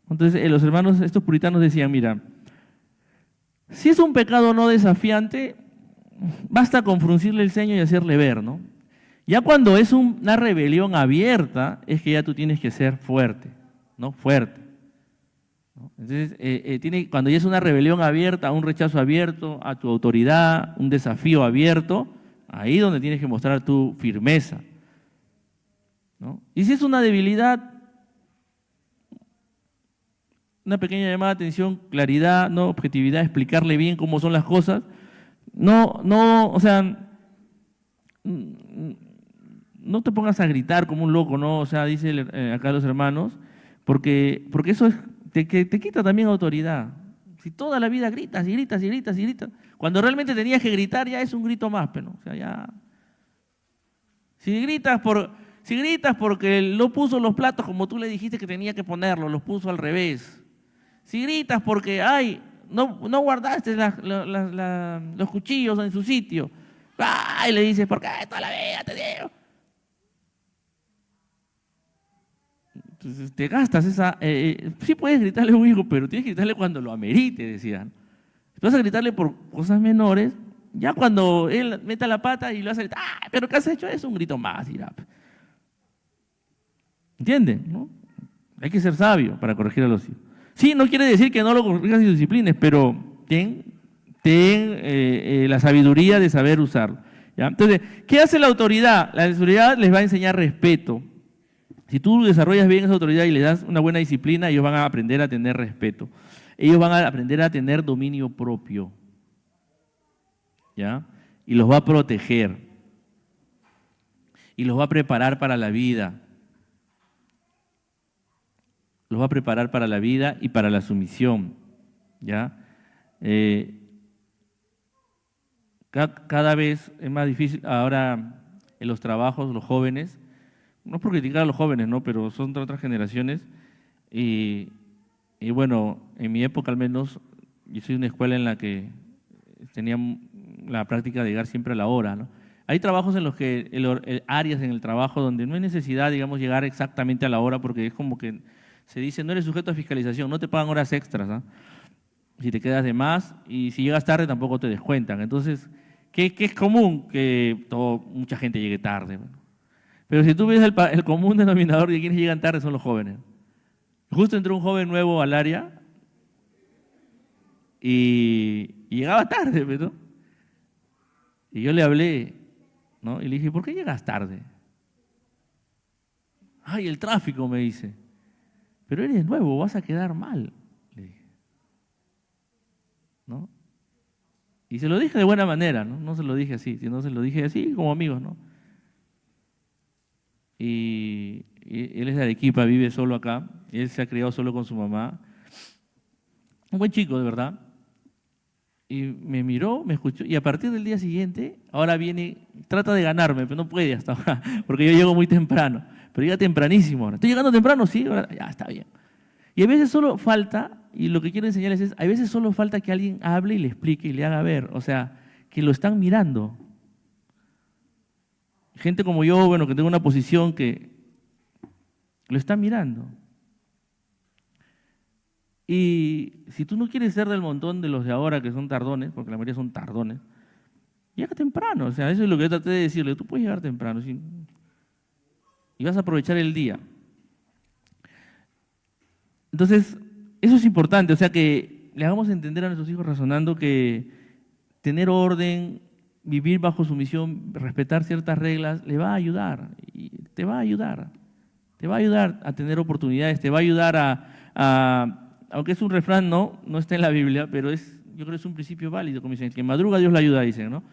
Entonces, los hermanos, estos puritanos decían, mira, si es un pecado no desafiante, basta con fruncirle el ceño y hacerle ver, ¿no? Ya cuando es una rebelión abierta, es que ya tú tienes que ser fuerte, ¿no? Fuerte, ¿no? Entonces, cuando ya es una rebelión abierta, un rechazo abierto a tu autoridad, un desafío abierto, ahí es donde tienes que mostrar tu firmeza, ¿no? Y si es una debilidad, una pequeña llamada de atención, claridad, no objetividad, explicarle bien cómo son las cosas, o sea, no te pongas a gritar como un loco, ¿no? O sea, dice acá los hermanos, porque eso te quita también autoridad. Si toda la vida gritas y gritas y gritas y gritas, cuando realmente tenías que gritar ya es un grito más, pero, o sea, ya. Si gritas porque no puso los platos como tú le dijiste que tenía que ponerlos, los puso al revés. Si gritas porque, no guardaste los cuchillos en su sitio, y le dices, ¿por qué toda la vida te digo? Entonces te gastas sí puedes gritarle a un hijo, pero tienes que gritarle cuando lo amerite, decían. Si vas a gritarle por cosas menores, ya cuando él meta la pata y lo hace, pero ¿qué has hecho? Es un grito más, irá. ¿Entienden? ¿No? Hay que ser sabio para corregir a los hijos. Sí, no quiere decir que no lo corrijas y lo disciplines, pero ten la sabiduría de saber usarlo, ¿ya? Entonces, ¿qué hace la autoridad? La autoridad les va a enseñar respeto. Si tú desarrollas bien esa autoridad y le das una buena disciplina, ellos van a aprender a tener respeto. Ellos van a aprender a tener dominio propio, ¿ya? Y los va a proteger. Y los va a preparar para la vida. Los va a preparar para la vida y para la sumisión, ¿ya? Cada vez es más difícil ahora en los trabajos, los jóvenes, no por criticar a los jóvenes, ¿no? Pero son de otras generaciones y bueno, en mi época al menos, yo soy de una escuela en la que tenía la práctica de llegar siempre a la hora, ¿no? Hay trabajos en los que, áreas en el trabajo donde no hay necesidad, digamos, llegar exactamente a la hora porque es como que se dice, no eres sujeto a fiscalización, no te pagan horas extras, ¿no? Si te quedas de más y si llegas tarde tampoco te descuentan. Entonces, ¿qué es común? Que mucha gente llegue tarde, ¿no? Pero si tú ves el común denominador de quienes llegan tarde son los jóvenes. Justo entró un joven nuevo al área y llegaba tarde, ¿no? Y yo le hablé, ¿no? Y le dije, ¿por qué llegas tarde? Ay, el tráfico, me dice. Pero eres nuevo, vas a quedar mal, le dije, ¿no? Y se lo dije de buena manera, ¿no? No se lo dije así, sino se lo dije así como amigos, ¿no? Y él es de Arequipa, vive solo acá, él se ha criado solo con su mamá. Un buen chico, de verdad. Y me miró, me escuchó, y a partir del día siguiente, ahora viene, trata de ganarme, pero no puede hasta ahora, porque yo llego muy temprano, pero llega tempranísimo ahora. ¿Estoy llegando temprano? Sí, ahora, ya está bien. Y a veces solo falta, y lo que quiero enseñarles a veces solo falta que alguien hable y le explique y le haga ver, o sea, que lo están mirando. Gente como yo, bueno, que tengo una posición que lo está mirando. Y si tú no quieres ser del montón de los de ahora que son tardones, porque la mayoría son tardones, llega temprano. O sea, eso es lo que yo traté de decirle. Tú puedes llegar temprano y vas a aprovechar el día. Entonces, eso es importante. O sea, que le hagamos entender a nuestros hijos razonando que tener orden, vivir bajo sumisión, respetar ciertas reglas, le va a ayudar. Y te va a ayudar. Te va a ayudar a tener oportunidades, te va a ayudar aunque es un refrán, no está en la Biblia, pero yo creo que es un principio válido, como dicen, que madruga Dios la ayuda, dicen, ¿no?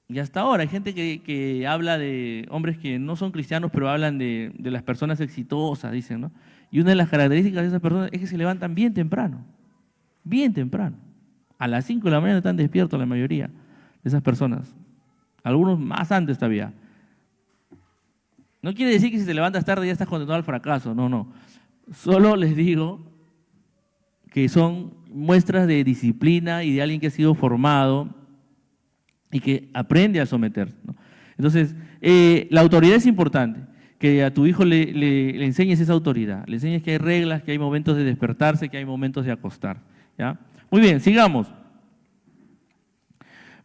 Y hasta ahora hay gente que habla de hombres que no son cristianos, pero hablan de las personas exitosas, dicen, ¿no? Y una de las características de esas personas es que se levantan bien temprano. A las 5 de la mañana están despiertos la mayoría de esas personas. Algunos más antes todavía. No quiere decir que si te levantas tarde ya estás condenado al fracaso, no. Solo les digo que son muestras de disciplina y de alguien que ha sido formado y que aprende a someterse, ¿no? Entonces, la autoridad es importante, que a tu hijo le enseñes esa autoridad, le enseñes que hay reglas, que hay momentos de despertarse, que hay momentos de acostar, ¿ya? Muy bien, sigamos.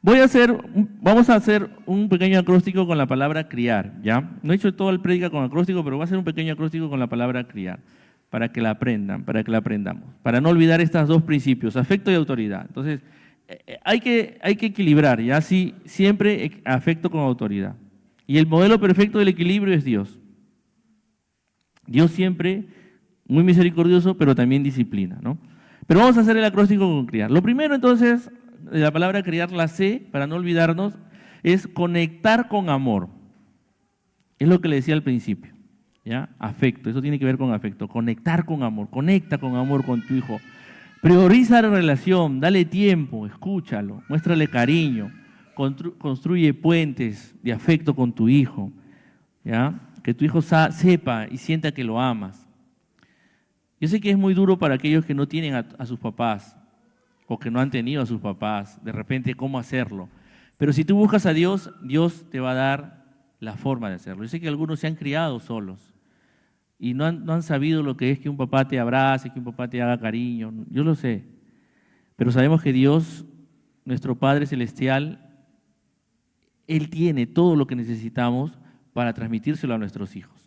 Vamos a hacer un pequeño acróstico con la palabra criar, ¿ya? No he hecho todo el prédica con acróstico, pero voy a hacer un pequeño acróstico con la palabra criar, para que la aprendan, para que la aprendamos, para no olvidar estos dos principios, afecto y autoridad. Entonces, hay que equilibrar, ¿ya? Sí, siempre afecto con autoridad. Y el modelo perfecto del equilibrio es Dios. Dios siempre muy misericordioso, pero también disciplina, ¿no? Pero vamos a hacer el acróstico con criar. Lo primero, entonces, de la palabra criar, la C, para no olvidarnos, es conectar con amor. Es lo que le decía al principio, ¿ya? Afecto, eso tiene que ver con afecto, conectar con amor, conecta con amor con tu hijo. Prioriza la relación, dale tiempo, escúchalo, muéstrale cariño, construye puentes de afecto con tu hijo, ¿ya? Que tu hijo sepa y sienta que lo amas. Yo sé que es muy duro para aquellos que no tienen a sus papás o que no han tenido a sus papás, de repente cómo hacerlo. Pero si tú buscas a Dios, Dios te va a dar la forma de hacerlo. Yo sé que algunos se han criado solos y no han sabido lo que es que un papá te abrace, que un papá te haga cariño. Yo lo sé. Pero sabemos que Dios, nuestro Padre Celestial, Él tiene todo lo que necesitamos para transmitírselo a nuestros hijos.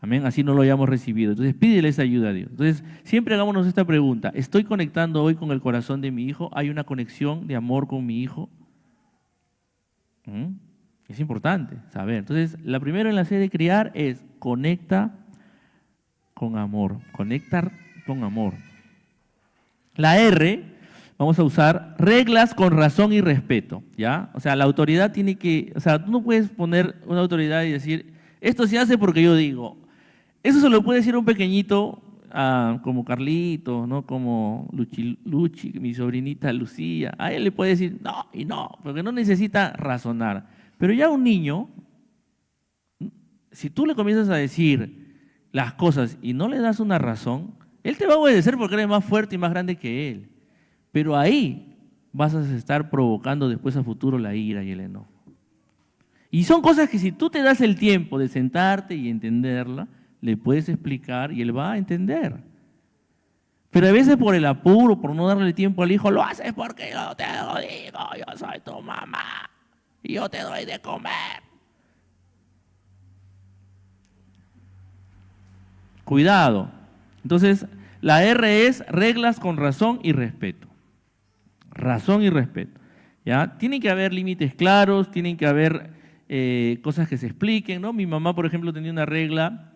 Amén, así no lo hayamos recibido. Entonces pídele esa ayuda a Dios. Entonces siempre hagámonos esta pregunta. ¿Estoy conectando hoy con el corazón de mi hijo? ¿Hay una conexión de amor con mi hijo? Es importante saber. Entonces la primera en la C de criar es conecta con amor. Conectar con amor. La R, vamos a usar reglas con razón y respeto, ¿ya? O sea, la autoridad tiene que, o sea, tú no puedes poner una autoridad y decir, esto se hace porque yo digo. Eso se lo puede decir un pequeñito como Carlito, ¿no? Como Luchi, mi sobrinita Lucía. A él le puede decir no y no, porque no necesita razonar. Pero ya un niño, si tú le comienzas a decir las cosas y no le das una razón, él te va a obedecer porque eres más fuerte y más grande que él. Pero ahí vas a estar provocando después a futuro la ira y el enojo. Y son cosas que si tú te das el tiempo de sentarte y entenderla, le puedes explicar y él va a entender. Pero a veces por el apuro, por no darle tiempo al hijo, lo haces porque yo te lo digo, yo soy tu mamá y yo te doy de comer. Cuidado. Entonces, la R es reglas con razón y respeto. Razón y respeto, ¿ya? Tienen que haber límites claros, tienen que haber cosas que se expliquen, ¿no? Mi mamá, por ejemplo, tenía una regla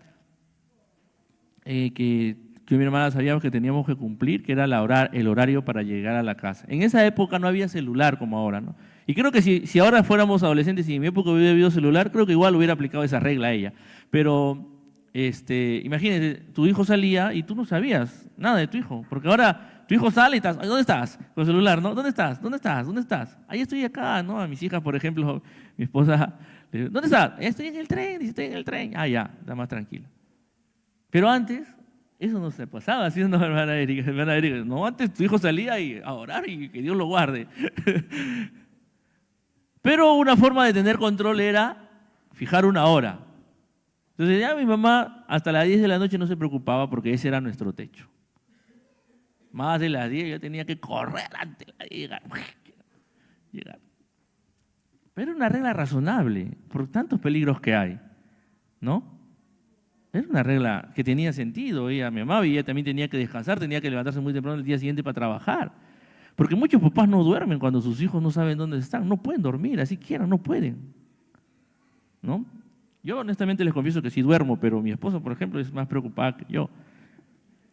que yo y mi hermana sabíamos que teníamos que cumplir, que era el horario para llegar a la casa. En esa época no había celular como ahora, ¿no? Y creo que si ahora fuéramos adolescentes y en mi época hubiera habido celular, creo que igual hubiera aplicado esa regla a ella. Pero imagínate, tu hijo salía y tú no sabías nada de tu hijo, porque ahora tu hijo sale y estás, ¿dónde estás? Con el celular, ¿no? ¿Dónde estás? ¿Dónde estás? ¿Dónde estás? Ahí estoy acá, ¿no? A mis hijas, por ejemplo, mi esposa, le digo, ¿dónde estás? Estoy en el tren, dice, estoy en el tren. Ah, ya, está más tranquilo. Pero antes, eso no se pasaba, ¿sí? No, hermana Erika, no, antes tu hijo salía a orar y que Dios lo guarde. Pero una forma de tener control era fijar una hora. Entonces ya mi mamá hasta las 10 de la noche no se preocupaba porque ese era nuestro techo. Más de las 10 yo tenía que correr antes de llegar. Pero era una regla razonable por tantos peligros que hay, ¿no? Era una regla que tenía sentido. Ella me amaba y ella también tenía que descansar, tenía que levantarse muy temprano el día siguiente para trabajar. Porque muchos papás no duermen cuando sus hijos no saben dónde están. No pueden dormir, así quieran, no pueden, ¿no? Yo honestamente les confieso que sí duermo, pero mi esposa, por ejemplo, es más preocupada que yo.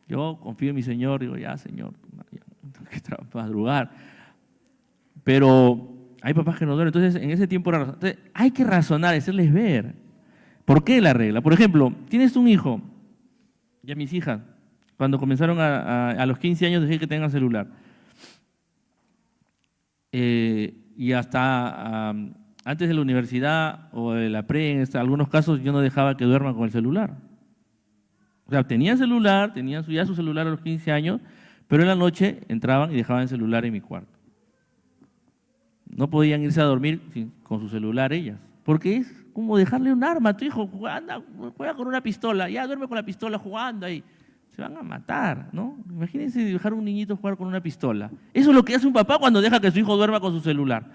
Yo confío en mi Señor, digo, ya, Señor, ya, tengo que madrugar. Pero hay papás que no duermen, entonces en ese tiempo entonces, hay que razonar, hacerles ver por qué la regla. Por ejemplo, tienes un hijo, ya mis hijas, cuando comenzaron a los 15 años dejé que tengan celular. Y hasta antes de la universidad o de la pre, en algunos casos yo no dejaba que duerman con el celular. O sea, tenían celular, tenían ya su celular a los 15 años, pero en la noche entraban y dejaban el celular en mi cuarto. No podían irse a dormir con su celular ellas, porque es como dejarle un arma a tu hijo, juega con una pistola, ya duerme con la pistola jugando ahí. Se van a matar, ¿no? Imagínense dejar a un niñito jugar con una pistola. Eso es lo que hace un papá cuando deja que su hijo duerma con su celular.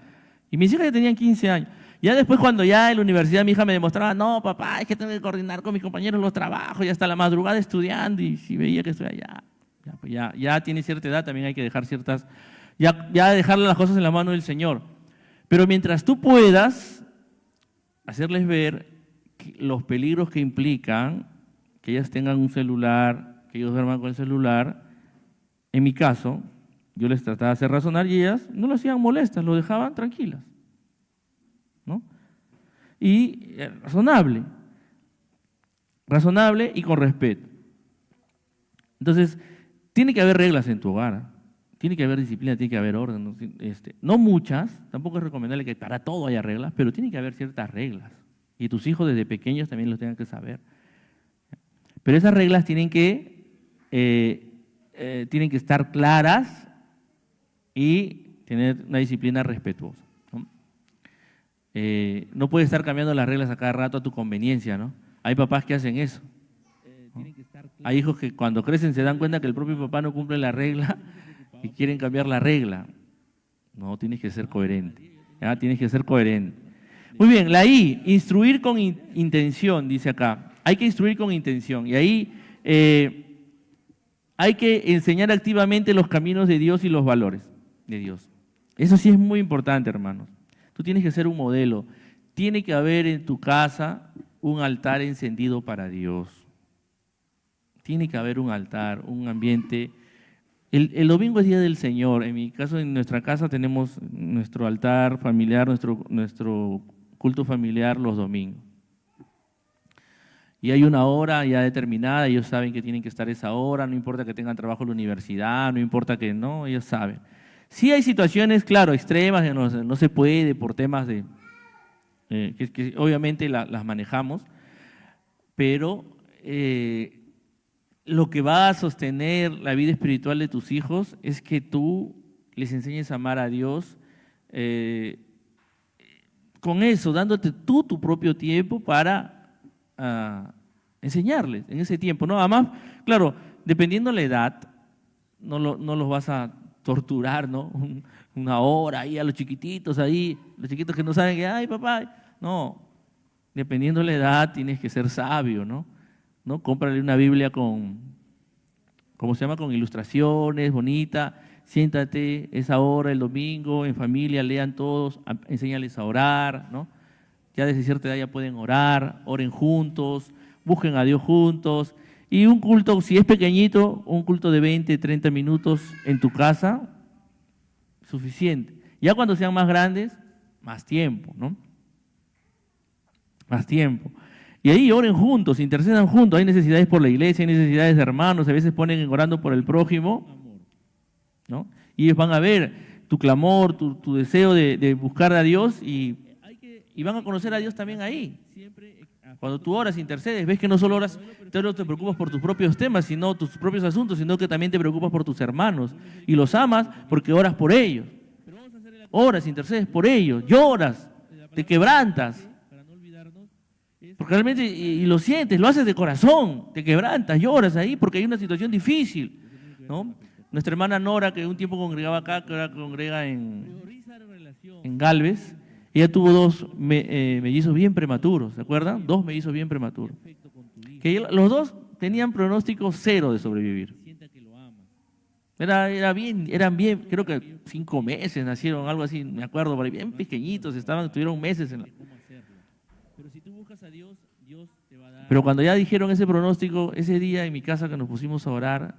Y mis hijas ya tenían 15 años. Ya después cuando ya en la universidad mi hija me demostraba, no, papá, es que tengo que coordinar con mis compañeros los trabajos, y hasta la madrugada estudiando, y si veía que estoy allá, pues ya tiene cierta edad, también hay que dejar ciertas, ya dejarle las cosas en la mano del Señor. Pero mientras tú puedas hacerles ver los peligros que implican que ellas tengan un celular, que ellos duerman con el celular, en mi caso, yo les trataba de hacer razonar y ellas no lo hacían molestas, lo dejaban tranquilas, ¿no? Y razonable y con respeto. Entonces, tiene que haber reglas en tu hogar, tiene que haber disciplina, tiene que haber orden. No muchas, tampoco es recomendable que para todo haya reglas, pero tiene que haber ciertas reglas. Y tus hijos desde pequeños también lo tengan que saber. Pero esas reglas tienen que estar claras y tener una disciplina respetuosa, ¿no? No puedes estar cambiando las reglas a cada rato a tu conveniencia, ¿no? Hay papás que hacen eso, ¿no? Hay hijos que cuando crecen se dan cuenta que el propio papá no cumple la regla y quieren cambiar la regla. No, tienes que ser coherente. ¿Ya? Tienes que ser coherente. Muy bien, la I, instruir con intención, dice acá. Hay que instruir con intención. Y ahí hay que enseñar activamente los caminos de Dios y los valores de Dios. Eso sí es muy importante, hermanos. Tú tienes que ser un modelo. Tiene que haber en tu casa un altar encendido para Dios. Tiene que haber un altar, un ambiente. El domingo es Día del Señor. En mi caso, en nuestra casa tenemos nuestro altar familiar, nuestro culto familiar los domingos. Y hay una hora ya determinada, ellos saben que tienen que estar esa hora, no importa que tengan trabajo en la universidad, no importa que no, ellos saben. Sí hay situaciones, claro, extremas, que no se puede por temas de que obviamente las manejamos, pero lo que va a sostener la vida espiritual de tus hijos es que tú les enseñes a amar a Dios con eso, dándote tú tu propio tiempo para enseñarles en ese tiempo, ¿no? Además, claro, dependiendo la edad, no los vas a torturar, ¿no? Una hora ahí a los chiquititos ahí, los chiquitos que no saben que, ay, papá, no. Dependiendo la edad, tienes que ser sabio, ¿no? Cómprale una Biblia con ilustraciones, bonita, siéntate esa hora el domingo, en familia, lean todos, enséñales a orar, ¿no? Ya desde cierta edad ya pueden orar, oren juntos, busquen a Dios juntos. Y un culto, si es pequeñito, un culto de 20, 30 minutos en tu casa, suficiente. Ya cuando sean más grandes, más tiempo, ¿no? Más tiempo. Y ahí oren juntos, intercedan juntos. Hay necesidades por la iglesia, hay necesidades de hermanos, a veces ponen orando por el prójimo, ¿no? Y ellos van a ver tu clamor, tu deseo de buscar a Dios y van a conocer a Dios también ahí. Cuando tú oras, intercedes, ves que no solo oras, no te preocupas por tus propios temas, sino tus propios asuntos, sino que también te preocupas por tus hermanos y los amas porque oras por ellos. oras, intercedes por ellos, lloras, te quebrantas. Porque realmente, y lo sientes, lo haces de corazón, te quebrantas, lloras ahí porque hay una situación difícil, ¿no? Nuestra hermana Nora, que un tiempo congregaba acá, que ahora congrega en Galvez, ella tuvo dos mellizos bien prematuros, ¿se acuerdan? Dos mellizos bien prematuros. Que los dos tenían pronóstico cero de sobrevivir. Eran bien, creo que 5 meses nacieron, algo así, me acuerdo, por ahí, bien pequeñitos, estuvieron meses en la... Pero cuando ya dijeron ese pronóstico, ese día en mi casa que nos pusimos a orar,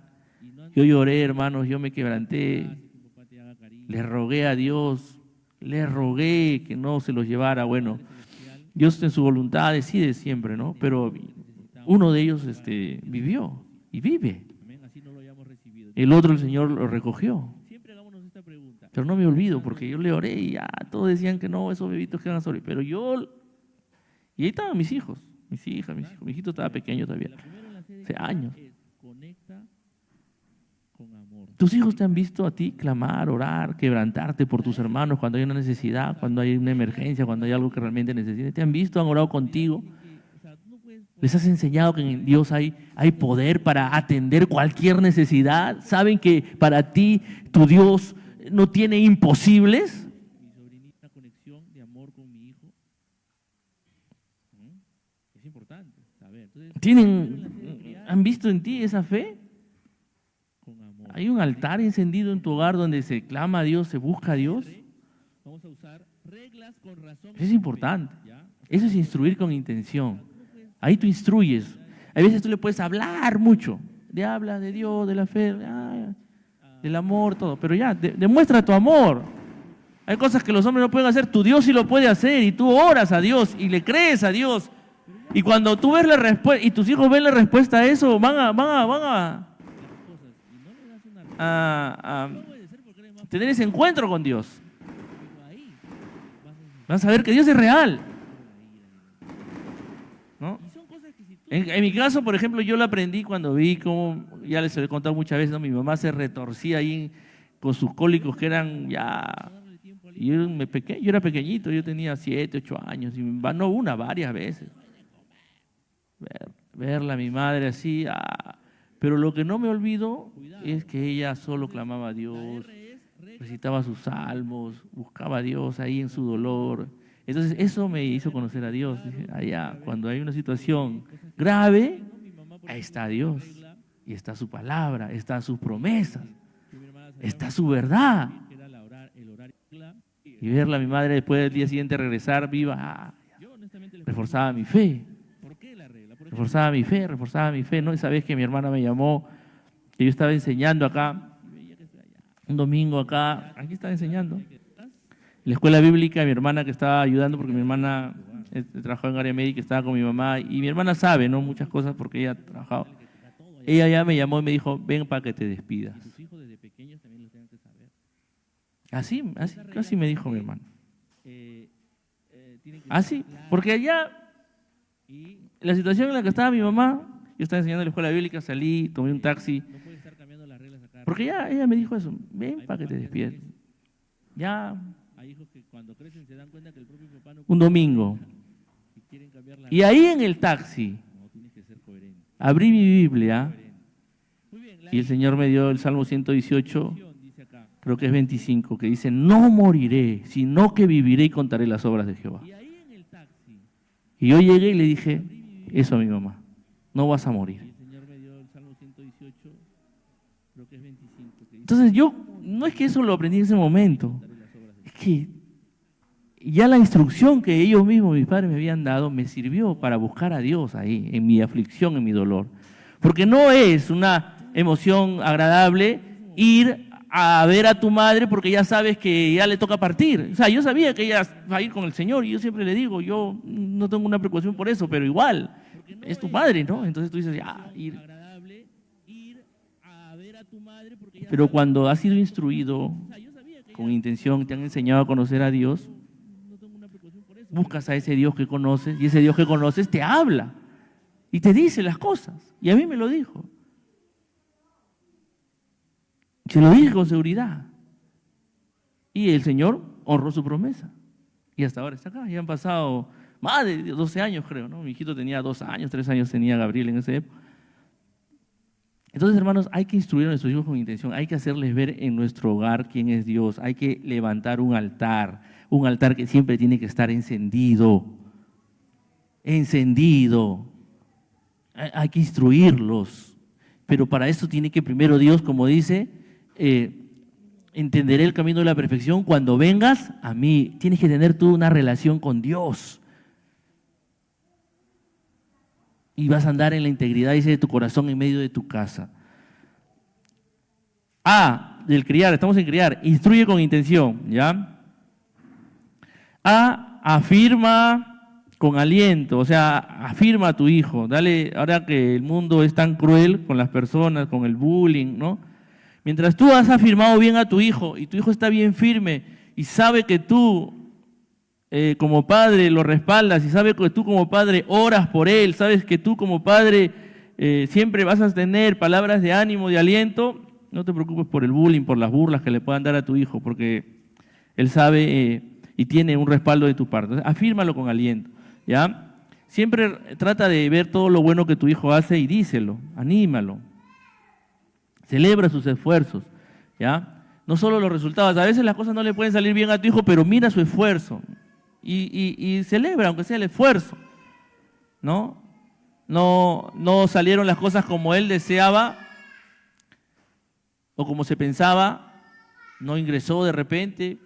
yo lloré, hermanos, yo me quebranté, le rogué a Dios, le rogué que no se los llevara. Bueno, Dios en su voluntad decide siempre, ¿no? Pero uno de ellos vivió y vive. El otro el Señor lo recogió. Pero no me olvido, porque yo le oré y ya todos decían que no, esos bebitos quedan solos. Pero yo... Y ahí estaban mis hijos, mis hijas, mis hijos. Mi hijito estaba pequeño todavía, hace años. ¿Tus hijos te han visto a ti clamar, orar, quebrantarte por tus hermanos cuando hay una necesidad, cuando hay una emergencia, cuando hay algo que realmente necesitan? ¿Te han visto, han orado contigo? ¿Les has enseñado que en Dios hay poder para atender cualquier necesidad? ¿Saben que para ti tu Dios no tiene imposibles? ¿Han visto en ti esa fe? ¿Hay un altar encendido en tu hogar donde se clama a Dios, se busca a Dios? Eso es importante. Eso es instruir con intención. Ahí tú instruyes. A veces tú le puedes hablar mucho. Habla de Dios, de la fe, del amor, todo. Pero ya, demuestra tu amor. Hay cosas que los hombres no pueden hacer. Tu Dios sí lo puede hacer. Y tú oras a Dios y le crees a Dios. Y cuando tú ves la respuesta y tus hijos ven la respuesta a eso, van a tener ese encuentro con Dios. Van a saber que Dios es real, ¿no? En mi caso, por ejemplo, yo lo aprendí cuando vi cómo, ya les he contado muchas veces, ¿no? Mi mamá se retorcía ahí con sus cólicos que eran ya... Y yo era pequeñito, yo tenía 7, 8 años, y no una, varias veces. Verla a mi madre así, pero lo que no me olvido es que ella solo clamaba a Dios, recitaba sus salmos, buscaba a Dios ahí en su dolor. Entonces eso me hizo conocer a Dios. Dije, allá, cuando hay una situación grave, ahí está Dios, y está su palabra, está sus promesas, está su verdad. Y verla a mi madre después del día siguiente regresar viva, reforzaba mi fe. Reforzaba mi fe, ¿no? Esa vez que mi hermana me llamó, que yo estaba enseñando acá, un domingo acá, aquí estaba enseñando, en la escuela bíblica, mi hermana que estaba ayudando, porque mi hermana trabajaba en área médica, estaba con mi mamá, y mi hermana sabe, ¿no? Muchas cosas porque ella trabajaba. Ella ya me llamó y me dijo, ven para que te despidas. Así me dijo mi hermana. Así, porque allá... La situación en la que estaba mi mamá, yo estaba enseñando en la escuela bíblica, salí, tomé un taxi, porque ya ella me dijo eso, ven para que te despiertes. Ya, un domingo. Y ahí en el taxi, abrí mi Biblia y el Señor me dio el Salmo 118, creo que es 25, que dice, no moriré, sino que viviré y contaré las obras de Jehová. Y yo llegué y le dije eso a mi mamá, no vas a morir. Entonces yo, no es que eso lo aprendí en ese momento, es que ya la instrucción que ellos mismos, mis padres, me habían dado, me sirvió para buscar a Dios ahí, en mi aflicción, en mi dolor. Porque no es una emoción agradable ir a ver a tu madre porque ya sabes que ya le toca partir. O sea, yo sabía que ella va a ir con el Señor y yo siempre le digo, yo no tengo una preocupación por eso, pero igual, es tu madre, ¿no? Entonces tú dices, ya, ir. Pero cuando has sido instruido con intención, te han enseñado a conocer a Dios, buscas a ese Dios que conoces y ese Dios que conoces te habla y te dice las cosas. Y a mí me lo dijo. Se lo dije con seguridad. Y el Señor honró su promesa. Y hasta ahora está acá. Ya han pasado más de 12 años, creo, ¿no? Mi hijito tenía 2 años, 3 años tenía Gabriel en esa época. Entonces, hermanos, hay que instruir a nuestros hijos con intención, hay que hacerles ver en nuestro hogar quién es Dios, hay que levantar un altar que siempre tiene que estar encendido, hay que instruirlos, pero para eso tiene que primero Dios, como dice, entenderé el camino de la perfección cuando vengas a mí. Tienes que tener tú una relación con Dios. Y vas a andar en la integridad, dice, de tu corazón en medio de tu casa. Del criar, estamos en criar, instruye con intención, ¿ya? Afirma con aliento, o sea, afirma a tu hijo, dale, ahora que el mundo es tan cruel con las personas, con el bullying, ¿no? Mientras tú has afirmado bien a tu hijo y tu hijo está bien firme y sabe que tú como padre lo respaldas y sabe que tú como padre oras por él, sabes que tú como padre siempre vas a tener palabras de ánimo, de aliento, no te preocupes por el bullying, por las burlas que le puedan dar a tu hijo, porque él sabe y tiene un respaldo de tu parte. Entonces, afírmalo con aliento, ¿ya? Siempre trata de ver todo lo bueno que tu hijo hace y díselo, anímalo. Celebra sus esfuerzos, ¿ya? No solo los resultados, a veces las cosas no le pueden salir bien a tu hijo, pero mira su esfuerzo y celebra, aunque sea el esfuerzo, ¿no? No salieron las cosas como él deseaba o como se pensaba, no ingresó de repente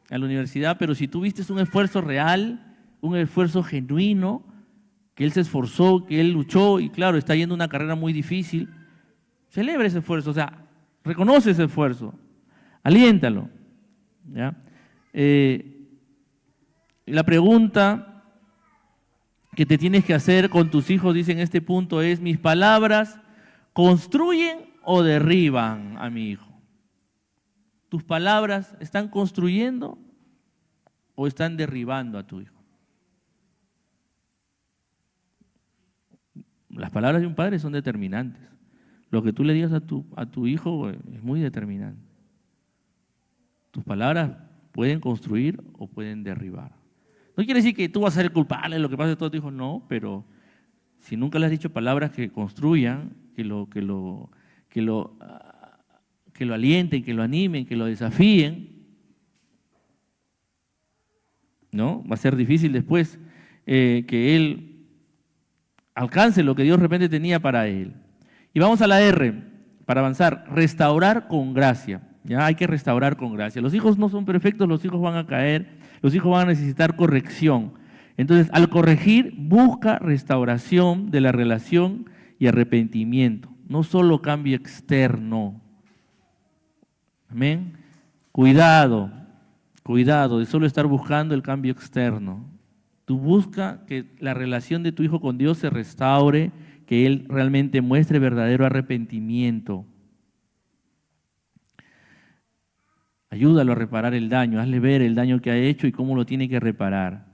a la universidad, pero si tú viste un esfuerzo real, un esfuerzo genuino, que él se esforzó, que él luchó y claro, está yendo una carrera muy difícil, celebra ese esfuerzo, o sea, reconoce ese esfuerzo, aliéntalo, ¿ya? La pregunta que te tienes que hacer con tus hijos, dice en este punto, es: ¿mis palabras construyen o derriban a mi hijo? ¿Tus palabras están construyendo o están derribando a tu hijo? Las palabras de un padre son determinantes. Lo que tú le digas a tu hijo es muy determinante. Tus palabras pueden construir o pueden derribar. No quiere decir que tú vas a ser el culpable de lo que pasa de todo tu hijo, no, pero si nunca le has dicho palabras que construyan, que lo alienten, que lo animen, que lo desafíen, ¿no? Va a ser difícil después que él alcance lo que Dios de repente tenía para él. Y vamos a la R, para avanzar: restaurar con gracia. Ya hay que restaurar con gracia. Los hijos no son perfectos, los hijos van a caer, los hijos van a necesitar corrección. Entonces, al corregir, busca restauración de la relación y arrepentimiento, no solo cambio externo. Amén. Cuidado de solo estar buscando el cambio externo. Tú busca que la relación de tu hijo con Dios se restaure, que él realmente muestre verdadero arrepentimiento. Ayúdalo a reparar el daño, hazle ver el daño que ha hecho y cómo lo tiene que reparar.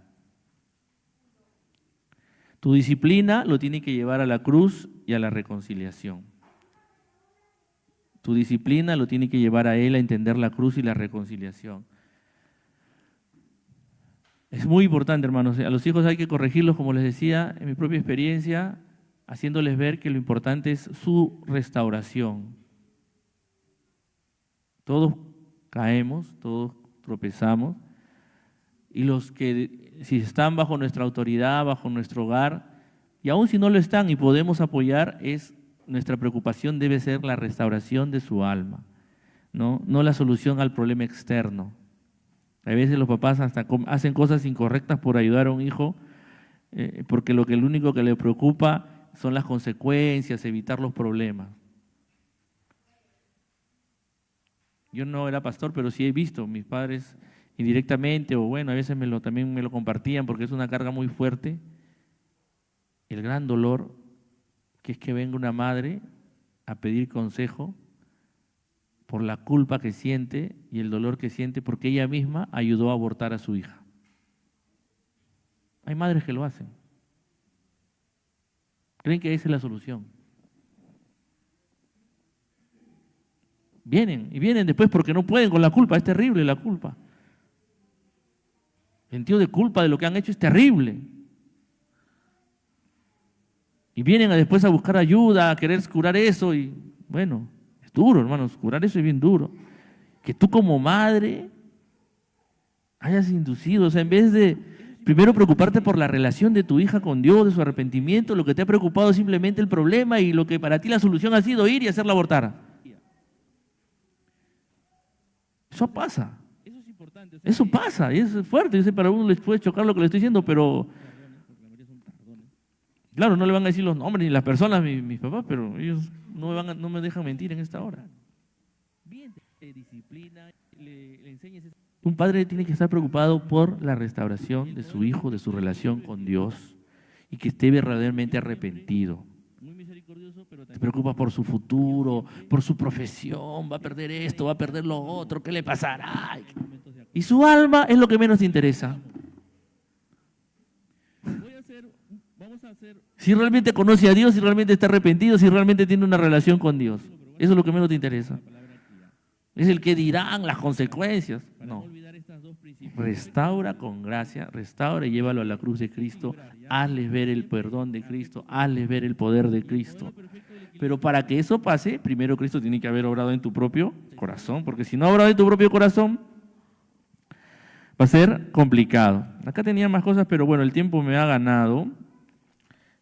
Tu disciplina lo tiene que llevar a la cruz y a la reconciliación. Tu disciplina lo tiene que llevar a él a entender la cruz y la reconciliación. Es muy importante, hermanos. A los hijos hay que corregirlos, como les decía, en mi propia experiencia, haciéndoles ver que lo importante es su restauración. Todos caemos, todos tropezamos, y los que si están bajo nuestra autoridad, bajo nuestro hogar, y aún si no lo están y podemos apoyar, nuestra preocupación debe ser la restauración de su alma, no la solución al problema externo. A veces los papás hasta hacen cosas incorrectas por ayudar a un hijo, porque lo único que le preocupa son las consecuencias, evitar los problemas. Yo no era pastor, pero sí he visto mis padres indirectamente, o bueno, a veces también me lo compartían porque es una carga muy fuerte. El gran dolor que es que venga una madre a pedir consejo por la culpa que siente y el dolor que siente porque ella misma ayudó a abortar a su hija. Hay madres que lo hacen. Creen que esa es la solución. Vienen después porque no pueden con la culpa, es terrible la culpa. sentido de culpa de lo que han hecho es terrible. Y vienen después a buscar ayuda, a querer curar eso y bueno, es duro, hermanos, curar eso es bien duro. Que tú como madre hayas inducido, o sea, en vez de primero preocuparte por la relación de tu hija con Dios, de su arrepentimiento, lo que te ha preocupado es simplemente el problema y lo que para ti la solución ha sido ir y hacerla abortar. Eso pasa. Eso pasa, y es fuerte. Yo sé, para uno les puede chocar lo que le estoy diciendo, pero claro, no le van a decir los nombres ni las personas, mis papás, pero ellos no me dejan mentir en esta hora. Un padre tiene que estar preocupado por la restauración de su hijo, de su relación con Dios, y que esté verdaderamente arrepentido. Se preocupa por su futuro, por su profesión, va a perder esto, va a perder lo otro, ¿qué le pasará? Y su alma es lo que menos te interesa. Si realmente conoce a Dios, si realmente está arrepentido, si realmente tiene una relación con Dios. Eso es lo que menos te interesa. Es el que dirán las consecuencias. No. Restaura con gracia, restaura y llévalo a la cruz de Cristo. Hazles ver el perdón de Cristo, hazles ver el poder de Cristo. Pero para que eso pase, primero Cristo tiene que haber obrado en tu propio corazón, porque si no ha obrado en tu propio corazón, va a ser complicado. Acá tenía más cosas, pero bueno, el tiempo me ha ganado.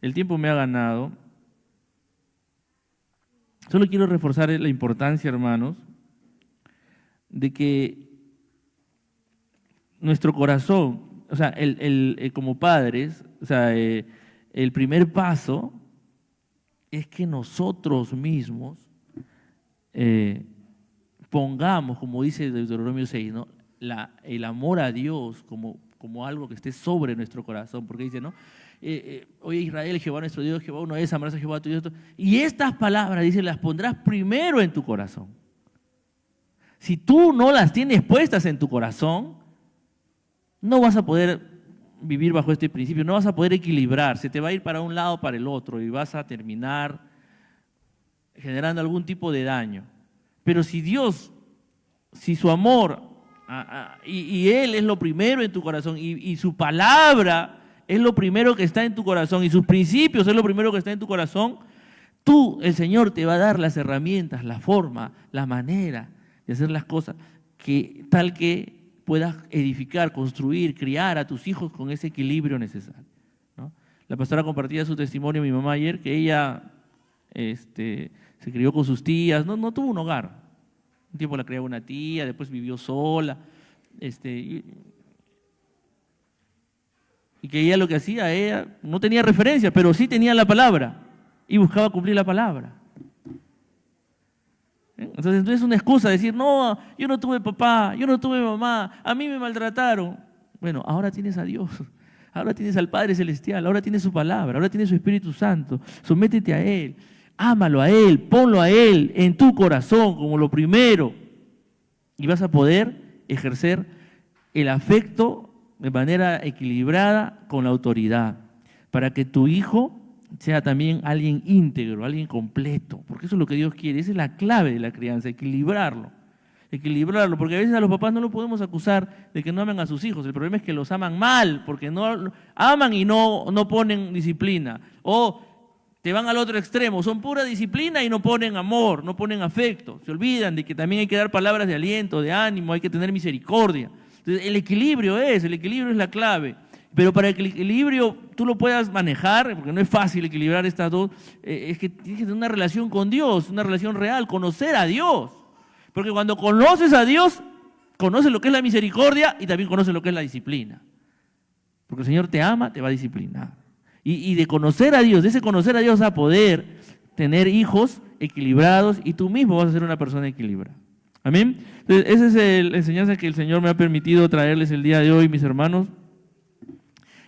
El tiempo me ha ganado. Solo quiero reforzar la importancia, hermanos, de que nuestro corazón, o sea, como padres, o sea, el primer paso es que nosotros mismos pongamos, como dice Deuteronomio 6, ¿no? El amor a Dios como algo que esté sobre nuestro corazón, porque dice, ¿no? Oye Israel, Jehová nuestro Dios, Jehová uno es, amarás a Jehová tu Dios. Y estas palabras, dice, las pondrás primero en tu corazón. Si tú no las tienes puestas en tu corazón, no vas a poder vivir bajo este principio, no vas a poder equilibrar, se te va a ir para un lado o para el otro y vas a terminar generando algún tipo de daño. Pero si Dios, si su amor y Él es lo primero en tu corazón y su palabra es lo primero que está en tu corazón y sus principios es lo primero que está en tu corazón, el Señor te va a dar las herramientas, la forma, la manera de hacer las cosas tal que puedas edificar, construir, criar a tus hijos con ese equilibrio necesario, ¿no? La pastora compartía su testimonio a mi mamá ayer, que ella se crió con sus tías, no tuvo un hogar. Un tiempo la criaba una tía, después vivió sola, y que ella lo que hacía, ella no tenía referencia, pero sí tenía la palabra y buscaba cumplir la palabra. Entonces no es una excusa decir, no, yo no tuve papá, yo no tuve mamá, a mí me maltrataron. Bueno, ahora tienes a Dios, ahora tienes al Padre Celestial, ahora tienes su palabra, ahora tienes su Espíritu Santo, sométete a Él, ámalo a Él, ponlo a Él en tu corazón como lo primero y vas a poder ejercer el afecto de manera equilibrada con la autoridad para que tu hijo sea también alguien íntegro, alguien completo, porque eso es lo que Dios quiere, esa es la clave de la crianza, equilibrarlo, porque a veces a los papás no lo podemos acusar de que no aman a sus hijos, el problema es que los aman mal, porque no aman y no ponen disciplina, o te van al otro extremo, son pura disciplina y no ponen amor, no ponen afecto, se olvidan de que también hay que dar palabras de aliento, de ánimo, hay que tener misericordia. Entonces, el equilibrio es la clave. Pero para que el equilibrio tú lo puedas manejar, porque no es fácil equilibrar estas dos, es que tienes que tener una relación con Dios, una relación real, conocer a Dios. Porque cuando conoces a Dios, conoces lo que es la misericordia y también conoces lo que es la disciplina. Porque el Señor te ama, te va a disciplinar. Y de conocer a Dios, de ese conocer a Dios vas a poder tener hijos equilibrados y tú mismo vas a ser una persona equilibrada. Amén. Entonces, esa es la enseñanza que el Señor me ha permitido traerles el día de hoy, mis hermanos.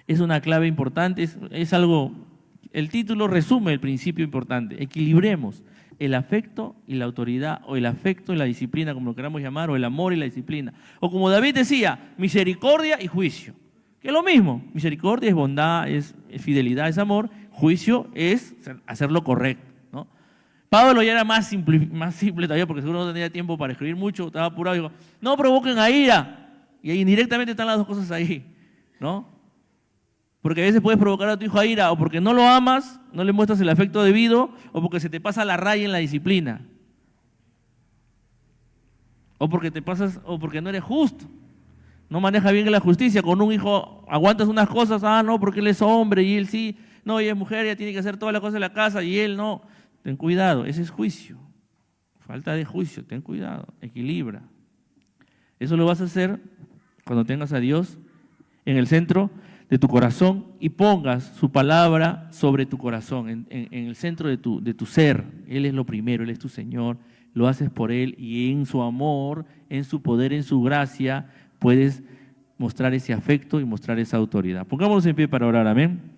Es una clave importante, es algo, el título resume el principio importante. Equilibremos el afecto y la autoridad, o el afecto y la disciplina, como lo queramos llamar, o el amor y la disciplina. O como David decía, misericordia y juicio, que es lo mismo. Misericordia es bondad, es fidelidad, es amor. Juicio es hacer lo correcto, ¿no? Pablo ya era más simple todavía, porque seguro no tenía tiempo para escribir mucho, estaba apurado y dijo, no provoquen a ira. Y ahí indirectamente están las dos cosas ahí. ¿no? Porque a veces puedes provocar a tu hijo a ira, o porque no lo amas, no le muestras el afecto debido, o porque se te pasa la raya en la disciplina. O porque te pasas, o porque no eres justo. No maneja bien la justicia. Con un hijo aguantas unas cosas, no, porque él es hombre y él sí. No, ella es mujer, ella tiene que hacer todas las cosas de la casa y él no. Ten cuidado, ese es juicio. Falta de juicio, ten cuidado, equilibra. Eso lo vas a hacer cuando tengas a Dios en el centro de tu corazón y pongas su palabra sobre tu corazón, en el centro de tu ser. Él es lo primero, Él es tu Señor, lo haces por Él y en su amor, en su poder, en su gracia, puedes mostrar ese afecto y mostrar esa autoridad. Pongámonos en pie para orar, amén.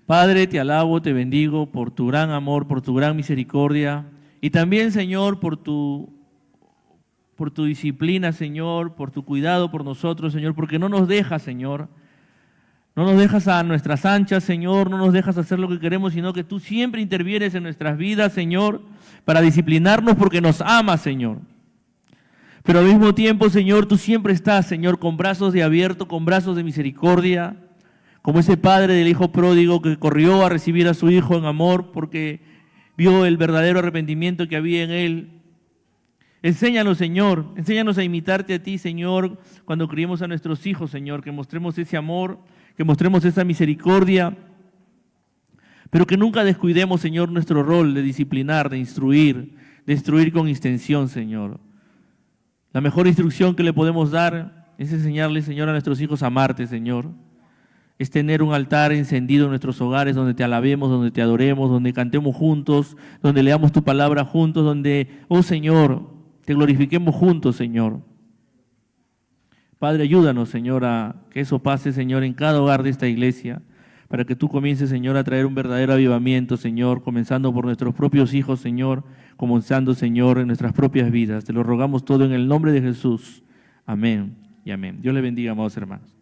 Padre, te alabo, te bendigo por tu gran amor, por tu gran misericordia y también, Señor, por tu disciplina, Señor, por tu cuidado por nosotros, Señor, porque no nos dejas, Señor. No nos dejas a nuestras anchas, Señor, no nos dejas hacer lo que queremos, sino que tú siempre intervienes en nuestras vidas, Señor, para disciplinarnos porque nos amas, Señor. Pero al mismo tiempo, Señor, tú siempre estás, Señor, con brazos de abierto, con brazos de misericordia, como ese padre del hijo pródigo que corrió a recibir a su hijo en amor porque vio el verdadero arrepentimiento que había en él. Enséñanos, Señor, enséñanos a imitarte a ti, Señor, cuando criemos a nuestros hijos, Señor, que mostremos ese amor, que mostremos esa misericordia, pero que nunca descuidemos, Señor, nuestro rol de disciplinar, de instruir con extensión, Señor. La mejor instrucción que le podemos dar es enseñarle, Señor, a nuestros hijos a amarte, Señor. Es tener un altar encendido en nuestros hogares donde te alabemos, donde te adoremos, donde cantemos juntos, donde leamos tu palabra juntos, donde, oh Señor, te glorifiquemos juntos, Señor. Padre, ayúdanos, Señor, a que eso pase, Señor, en cada hogar de esta iglesia, para que tú comiences, Señor, a traer un verdadero avivamiento, Señor, comenzando por nuestros propios hijos, Señor, comenzando, Señor, en nuestras propias vidas. Te lo rogamos todo en el nombre de Jesús. Amén y amén. Dios le bendiga, amados hermanos.